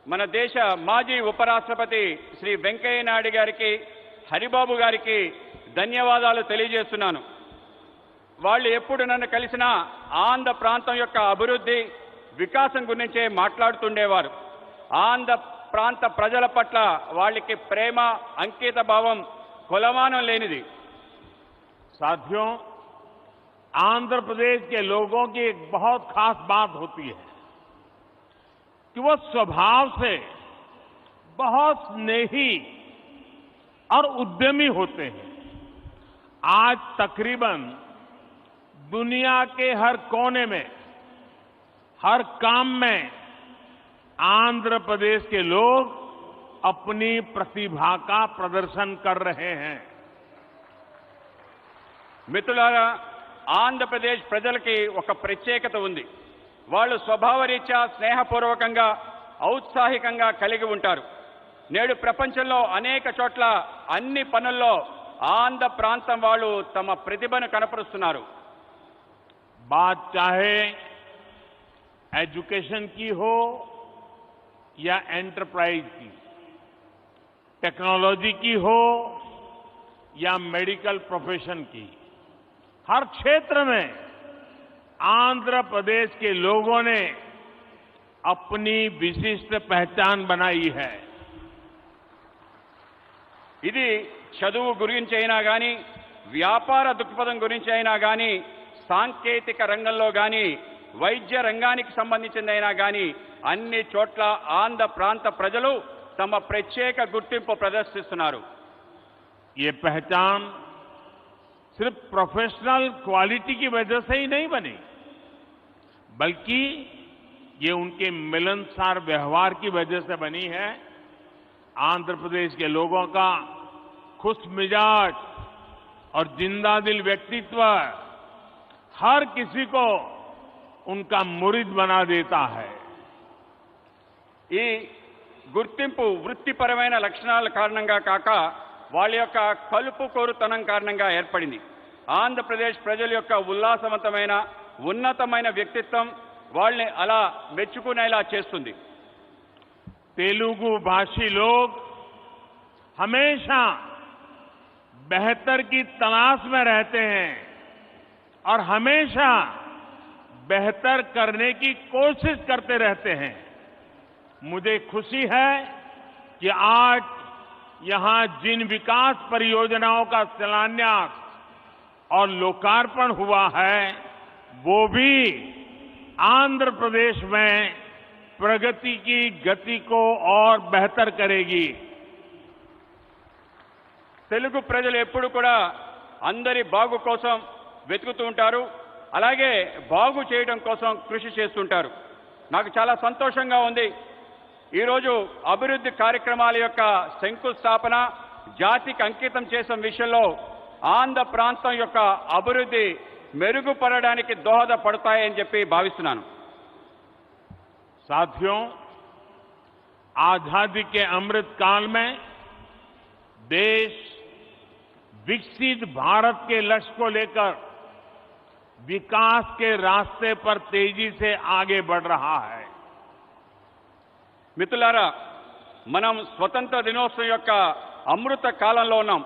Speaker 8: మన దేశ మాజీ ఉపరాష్ట్రపతి శ్రీ వెంకయ్య నాయుడు గారికి, హరిబాబు గారికి ధన్యవాదాలు తెలియజేస్తున్నాను. వాళ్ళు ఎప్పుడు నన్ను కలిసినా ఆంధ్ర ప్రాంతం యొక్క అభివృద్ధి, వికాసం గురించే మాట్లాడుతుండేవారు. ఆంధ్ర ప్రాంత ప్రజల పట్ల వాళ్ళకి ప్రేమ, అంకిత భావం కొలమానం లేనిది.
Speaker 7: साथियों, आंध्र प्रदेश के लोगों की एक बहुत खास बात होती है कि वो स्वभाव से बहुत स्नेही और उद्यमी होते हैं। आज तकरीबन दुनिया के हर कोने में, हर काम में आंध्र प्रदेश के लोग अपनी प्रतिभा का प्रदर्शन कर रहे हैं।
Speaker 8: మిత్రులారా, ఆంధ్రప్రదేశ్ ప్రజలకి ఒక ప్రత్యేకత ఉంది. వాళ్ళు స్వభావరీత్యా స్నేహపూర్వకంగా, ఔత్సాహికంగా కలిగి ఉంటారు. నేడు ప్రపంచంలో అనేక చోట్ల అన్ని పనుల్లో ఆంధ్ర ప్రాంతం వాళ్ళు తమ ప్రతిభను కనపరుస్తున్నారు.
Speaker 7: बात चाहे एजुकेशन की हो या एंटरप्राइज की, टेक्नोलॉजी की हो या मेडिकल प्रोफेशन की, हर क्षेत्र में आंध्र प्रदेश के लोगों ने अपनी विशिष्ट पहचान बनाई है।
Speaker 8: ఇది చదువు గురించి అయినా కానీ, వ్యాపార దృక్పథం గురించి అయినా కానీ, సాంకేతిక రంగంలో కానీ, వైద్య రంగానికి సంబంధించిందైనా కానీ అన్ని చోట్ల ఆంధ్ర ప్రాంత ప్రజలు తమ ప్రత్యేక గుర్తింపు ప్రదర్శిస్తున్నారు.
Speaker 7: ये पहचान सिर्फ प्रोफेशनल क्वालिटी की वजह से ही नहीं बनी, बल्कि ये उनके मिलनसार व्यवहार की वजह से बनी है। आंध्र प्रदेश के लोगों का खुश मिजाज और जिंदादिल व्यक्तित्व हर किसी को उनका मुरीद बना देता है।
Speaker 8: ఈ గుర్తింపు వృత్తిపరమైన లక్షణాల కారణంగా కాక వాళ్ళ యొక్క కలుపు కోరుతనం కారణంగా ఏర్పడింది. ఆంధ్రప్రదేశ్ ప్రజల యొక్క ఉల్లాసవంతమైన, ఉన్నతమైన వ్యక్తిత్వం వాళ్ళని అలా మెచ్చుకునేలా చేస్తుంది.
Speaker 7: तेलुगु भाषी लोग हमेशा बेहतर की तलाश में रहते हैं और हमेशा बेहतर करने की कोशिश करते रहते हैं। मुझे खुशी है कि आज यहां जिन विकास परियोजनाओं का शिलान्यास और लोकार्पण हुआ है, वो भी आंध्र प्रदेश में प्रगति की गति को और बेहतर करेगी।
Speaker 8: తెలుగు ప్రజలు ఎప్పుడు కూడా అందరి బాగు కోసం వెతుకుతూ ఉంటారు, అలాగే బాగు చేయడం కోసం కృషి చేస్తుంటారు. నాకు చాలా సంతోషంగా ఉంది. ఈరోజు అభివృద్ధి కార్యక్రమాల యొక్క శంకుస్థాపన, జాతికి అంకితం చేసిన విషయంలో ఆంధ్ర ప్రాంతం యొక్క అభివృద్ధి మెరుగుపడడానికి దోహదపడతాయని చెప్పి భావిస్తున్నాను.
Speaker 7: साथियों, आजादी के अमृत काल में देश विकसित भारत के लक्ष्य को लेकर विकास के रास्ते पर तेजी से आगे बढ़ रहा है।
Speaker 8: మిత్రులారా, మనం స్వతంత్ర దినోత్సవం యొక్క అమృత కాలంలో ఉన్నాం.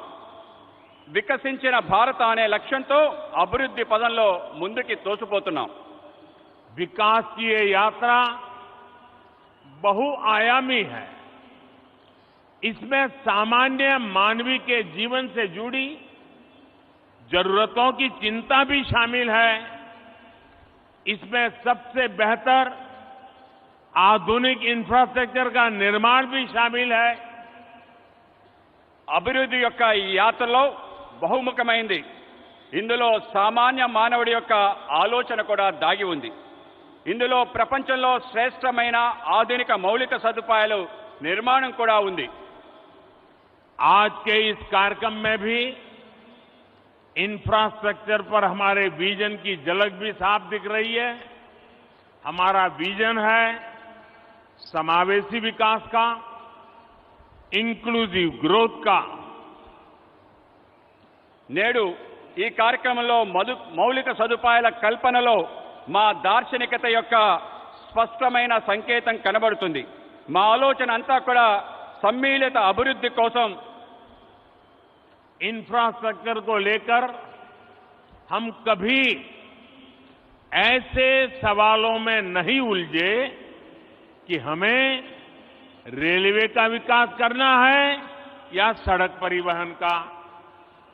Speaker 8: వికసించిన భారత అనే లక్ష్యంతో అభివృద్ధి పదంలో ముందుకి తోసిపోతున్నాం.
Speaker 7: विकास की ये यात्रा बहुआयामी है. इसमें सामान्य मानवी के जीवन से जुड़ी जरूरतों की चिंता भी शामिल है. इसमें सबसे बेहतर आधुनिक इंफ्रास्ट्रक्चर का निर्माण भी शामिल है.
Speaker 8: అభివృద్ధి యొక్క ఈ యాత్రలో బహుముఖమైంది. ఇందులో సామాన్య మానవుడి యొక్క ఆలోచన కూడా దాగి ఉంది. ఇందులో ప్రపంచంలో శ్రేష్టమైన ఆధునిక మౌలిక సదుపాయాలు నిర్మాణం కూడా ఉంది.
Speaker 7: आज के इस कार्यक्रम में भी इंफ्रास्ट्रक्चर पर हमारे विजन की झलक भी साफ दिख रही है. हमारा विजन है समावेशी विकास का, इंक्लूसिव ग्रोथ का.
Speaker 8: నేడు ఈ కార్యక్రమంలో మౌలిక సదుపాయాల కల్పనలో మా దార్శనికత యొక్క స్పష్టమైన సంకేతం కనబడుతుంది. మా ఆలోచన అంతా కూడా సమ్మిళిత అభివృద్ధి కోసం.
Speaker 7: इंफ्रास्ट्रक्चर को लेकर हम कभी ऐसे सवालों में नहीं उलझे कि हमें रेलवे का विकास करना है या सड़क परिवहन का.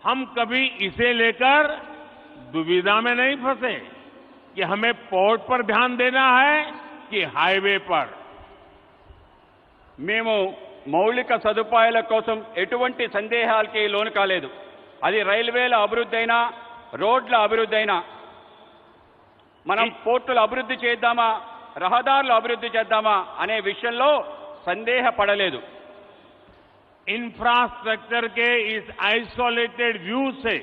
Speaker 7: हम कभी इसे लेकर दुविधा में नहीं फंसे कि हमें पोर्ट पर ध्यान देना है कि हाईवे पर.
Speaker 8: మేము మౌలిక సదుపాయాల కోసం ఎటువంటి సందేహాలకి లోను కాలేదు. అది రైల్వేల అభివృద్ధి అయినా, రోడ్ల అభివృద్ధి అయినా, మనం పోర్టుల అభివృద్ధి చేద్దామా, రహదారుల అభివృద్ధి చేద్దామా అనే విషయంలో సందేహపడలేదు.
Speaker 7: इंफ्रास्ट्रक्चर के इस आइसोलेटेड व्यू से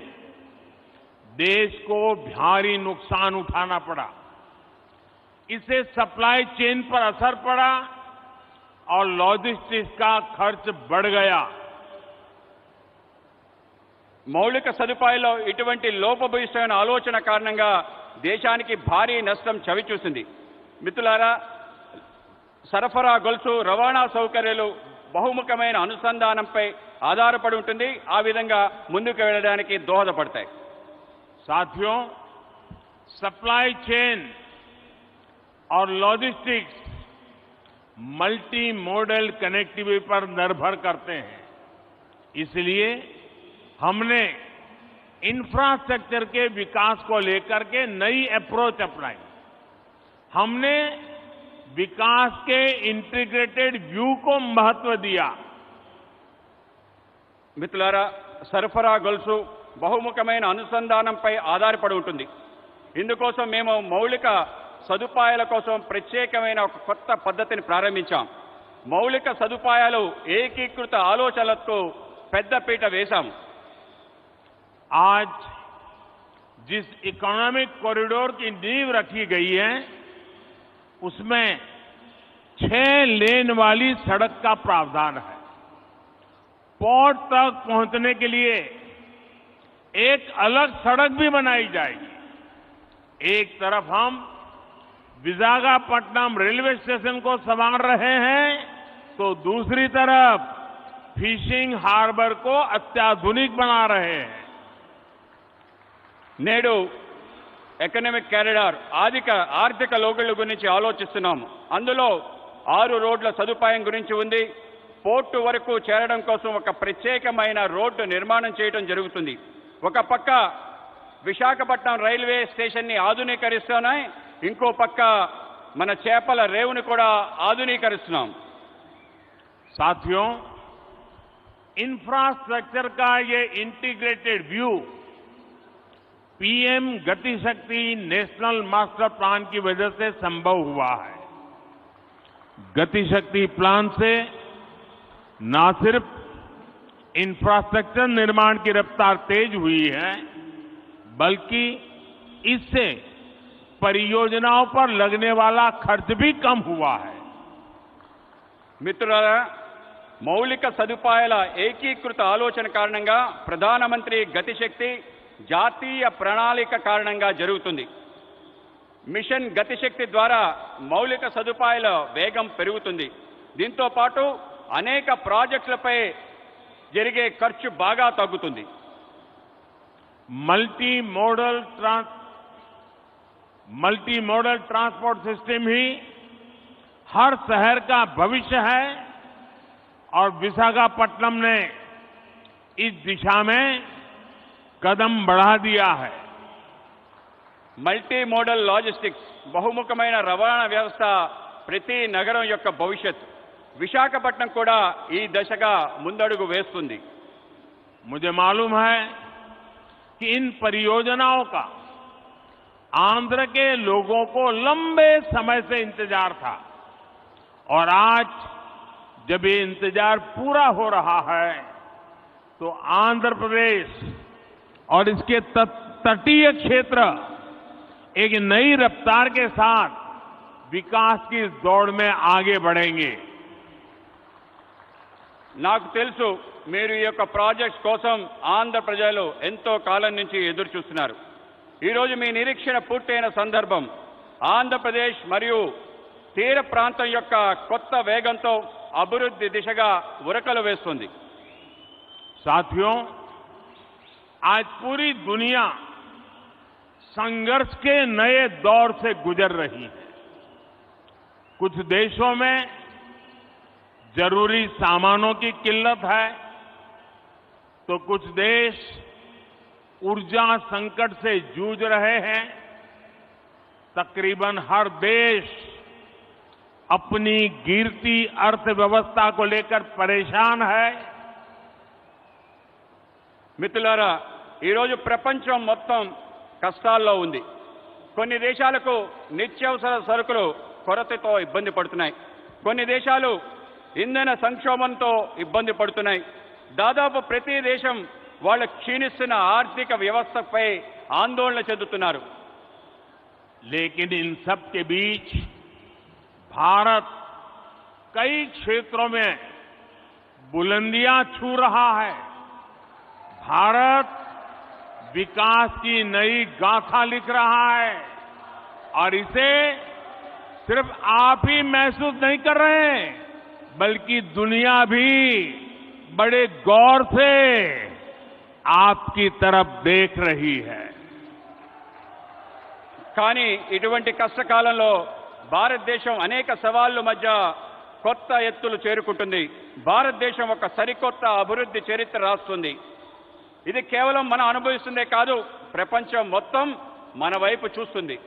Speaker 7: देश को भारी नुकसान उठाना पड़ा. इससे सप्लाई चेन पर असर पड़ा और लॉजिस्टिक्स का खर्च बढ़ गया.
Speaker 8: మౌలిక సదుపాయాల్లో ఇటువంటి లోపభూయిష్టమైన ఆలోచన కారణంగా దేశానికి భారీ నష్టం చవిచూసింది. మిత్రులారా, సరఫరా గొలుసు, రవాణా సౌకర్యాలు బహుముఖమైన అనుసంధానంపై ఆధారపడి ఉంటుంది. ఆ విధంగా ముందుకు వెళ్ళడానికి దోహదపడతాయి.
Speaker 7: साथियों, सप्लाई चेन और लॉजिस्टिक्स मल्टी मॉडल कनेक्टिविटी पर निर्भर करते हैं. इसलिए हमने इंफ्रास्ट्रक्चर के विकास को लेकर के नई अप्रोच अपनाई. हमने विकास के इंटीग्रेटेड व्यू को महत्व दिया.
Speaker 8: మిత్రులారా, సరఫరా గొలుసు బహుముఖమైన అనుసంధానంపై ఆధారపడి ఉంటుంది. ఇందుకోసం మేము మౌలిక సదుపాయాల కోసం ప్రత్యేకమైన ఒక కొత్త పద్ధతిని ప్రారంభించాం. మౌలిక సదుపాయాలు ఏకీకృత ఆలోచనలకు పెద్దపీట వేశాం.
Speaker 7: आज जिस इकोनॉमिक कॉरिडोर की नींव रखी गई है उसमें 6 लेन वाली सड़क का प्रावधान है. पोर्ट तक पहुंचने के लिए एक अलग सड़क भी बनाई जाएगी. एक तरफ हम विशाखापट्टनम रेलवे स्टेशन को संवार रहे हैं तो दूसरी तरफ फिशिंग हार्बर को अत्याधुनिक बना रहे हैं.
Speaker 8: నేడు ఎకనామిక్ కారిడార్ ఆర్థిక లోగుల గురించి ఆలోచిస్తున్నాము. అందులో 6 రోడ్ల సదుపాయం గురించి ఉంది. పోర్టు వరకు చేరడం కోసం ఒక ప్రత్యేకమైన రోడ్డు నిర్మాణం చేయడం జరుగుతుంది. ఒక పక్క విశాఖపట్నం రైల్వే స్టేషన్ని ఆధునీకరిస్తున్నాయి, ఇంకో పక్క మన చేపల రేవుని కూడా ఆధునీకరిస్తున్నాం.
Speaker 7: साथियों, इंफ्रास्ट्रक्चर का ये इंटीग्रेटेड व्यू पीएम गति शक्ति नेशनल मास्टर प्लान की वजह से संभव हुआ है. गति शक्ति प्लान से न सिर्फ इंफ्रास्ट्रक्चर निर्माण की रफ्तार तेज हुई है, बल्कि इससे परियोजनाओं पर लगने वाला खर्च भी कम हुआ है.
Speaker 8: మిత్రులారా, మౌలిక సదుపాయాల ఏకీకృత ఆలోచన కారణంగా ప్రధానమంత్రి గతిశక్తి జాతీయ ప్రణాళిక కారణంగా జరుగుతుంది. మిషన్ గతిశక్తి ద్వారా మౌలిక సదుపాయాల వేగం పెరుగుతుంది. దీంతో పాటు అనేక ప్రాజెక్టులపై జరిగే ఖర్చు బాగా తగ్గుతుంది.
Speaker 7: मल्टी मॉडल ट्रांसपोर्ट सिस्टम ही हर शहर का भविष्य है और विशाखापट्टनम ने इस दिशा में कदम बढ़ा दिया है.
Speaker 8: మల్టీ మోడల్ లాజిస్టిక్స్ బహుముఖమైన రవాణా వ్యవస్థ ప్రతి నగరం యొక్క భవిష్యత్తు. విశాఖపట్నం కూడా ఈ దశగా ముందడుగు వేస్తుంది.
Speaker 7: मुझे मालूम है कि इन परियोजनाओं का आंध्र के लोगों को लंबे समय से इंतजार था और आज जब ये इंतजार पूरा हो रहा है तो आंध्र प्रदेश और इसके तटीय क्षेत्र एक नई रफ्तार के साथ विकास की इस दौड़ में आगे बढ़ेंगे.
Speaker 8: నాకు తెలుసు మీరు ఈ యొక్క ప్రాజెక్ట్స్ కోసం ఆంధ్ర ప్రజలు ఎంతో కాలం నుంచి ఎదురు చూస్తున్నారు. ఈరోజు మీ నిరీక్షణ పూర్తయిన సందర్భం ఆంధ్రప్రదేశ్ మరియు తీర ప్రాంతం యొక్క కొత్త వేగంతో అభివృద్ధి దిశగా ఉరకలు వేస్తుంది.
Speaker 7: साथियों, आज पूरी दुनिया संघर्ष के नए दौर से गुजर रही है. कुछ देशों में जरूरी सामानों की किल्लत है तो कुछ देश ऊर्जा संकट से जूझ रहे हैं. तकरीबन हर देश अपनी गिरती अर्थव्यवस्था को लेकर परेशान है.
Speaker 8: మిత్రులారా, ఈరోజు ప్రపంచం మొత్తం కష్టాల్లో ఉంది. కొన్ని దేశాలకు నిత్యావసర సరుకులు కొరతతో ఇబ్బంది పడుతున్నాయి. కొన్ని దేశాలు ఇంధన సంక్షోభంతో ఇబ్బంది పడుతున్నాయి. దాదాపు ప్రతి దేశం వాళ్ళ క్షీణిస్తున్న ఆర్థిక వ్యవస్థపై ఆందోళన చెందుతున్నారు.
Speaker 7: लेकिन इन सब के बीच भारत कई क्षेत्रों में बुलंदियां छू रहा है. भारत विकास की नई गाथा लिख रहा है और इसे सिर्फ आप ही महसूस नहीं कर रहे हैं बल्कि दुनिया भी बड़े गौर से आपकी तरफ देख रही है.
Speaker 8: కానీ ఇటువంటి కష్టకాలంలో భారతదేశం అనేక సవాళ్ల మధ్య కొత్త ఎత్తులు చేరుకుంటుంది. భారతదేశం ఒక సరికొత్త అభివృద్ధి చరిత్ర రాస్తుంది. ఇది కేవలం మనం అనుభవిస్తుందే కాదు, ప్రపంచం మొత్తం మన వైపు చూస్తుంది.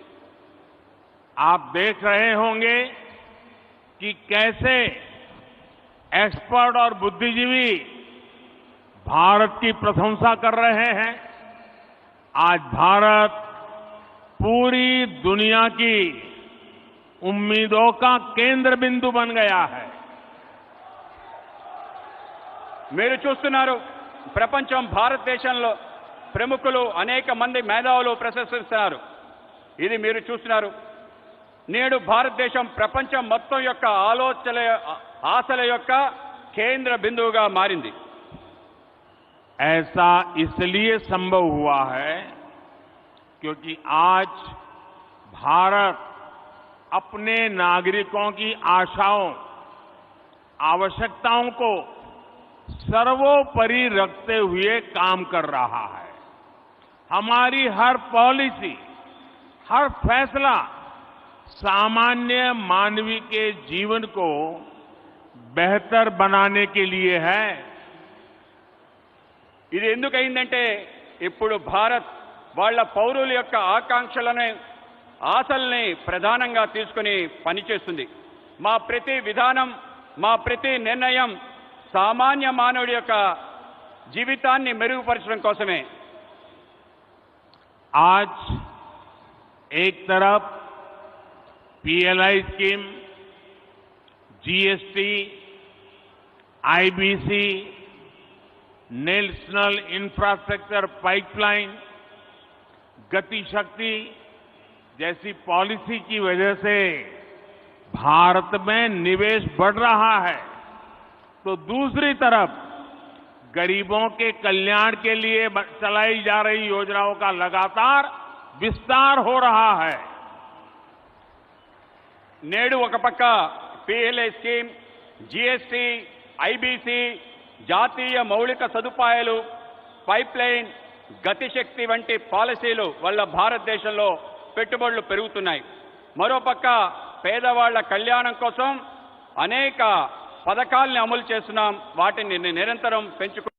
Speaker 7: आप देख रहे होंगे कि कैसे एक्सपर्ट और बुद्धिजीवी भारत की प्रशंसा कर रहे हैं. आज भारत पूरी दुनिया की उम्मीदों का केंद्र बिंदु बन गया है.
Speaker 8: మీరు చూస్తున్నారు, ప్రపంచం భారతదేశంలో ప్రముఖులు అనేక మంది మేధావులు ప్రశంసిస్తున్నారు. ఇది మీరు చూస్తున్నారు. నేడు భారతదేశం ప్రపంచం మొత్తం యొక్క ఆశల యొక్క కేంద్ర బిందువుగా మారింది.
Speaker 7: ऐसा इसलिए संभव हुआ है क्योंकि आज भारत अपने नागरिकों की आशाओं, आवश्यकताओं को सर्वोपरि रखते हुए काम कर रहा है. हमारी हर पॉलिसी, हर फैसला सामान्य मानवीय के जीवन को बेहतर बनाने के लिए है.
Speaker 8: ఇది ఎందుకు అయిందంటే ఇప్పుడు భారత్ వాళ్ళ పౌరుల యొక్క ఆకాంక్షలను, ఆశల్ని ప్రధానంగా తీసుకుని పనిచేస్తుంది. మా ప్రతి విధానం, మా ప్రతి నిర్ణయం సామాన్య మానవుడి యొక్క జీవితాన్ని మెరుగుపరచడం కోసమే.
Speaker 7: आज एक तरफ PLI scheme, GST, IBC, national infrastructure pipeline, गति शक्ति जैसी पॉलिसी की वजह से भारत में निवेश बढ़ रहा है, तो दूसरी तरफ गरीबों के कल्याण के लिए चलाई जा रही योजनाओं का लगातार विस्तार हो रहा है.
Speaker 8: నేడు ఒక పక్క పిఎల్ఐ స్కీమ్, జీఎస్టీ, ఐబీసీ, జాతీయ మౌలిక సదుపాయాలు, పైప్లైన్, గతిశక్తి వంటి పాలసీలు వల్ల భారతదేశంలో పెట్టుబడులు పెరుగుతున్నాయి. మరోపక్క పేదవాళ్ల కళ్యాణం కోసం అనేక పథకాల్ని అమలు చేస్తున్నాం. వాటిని నిరంతరం పెంచుకుంటున్నాం.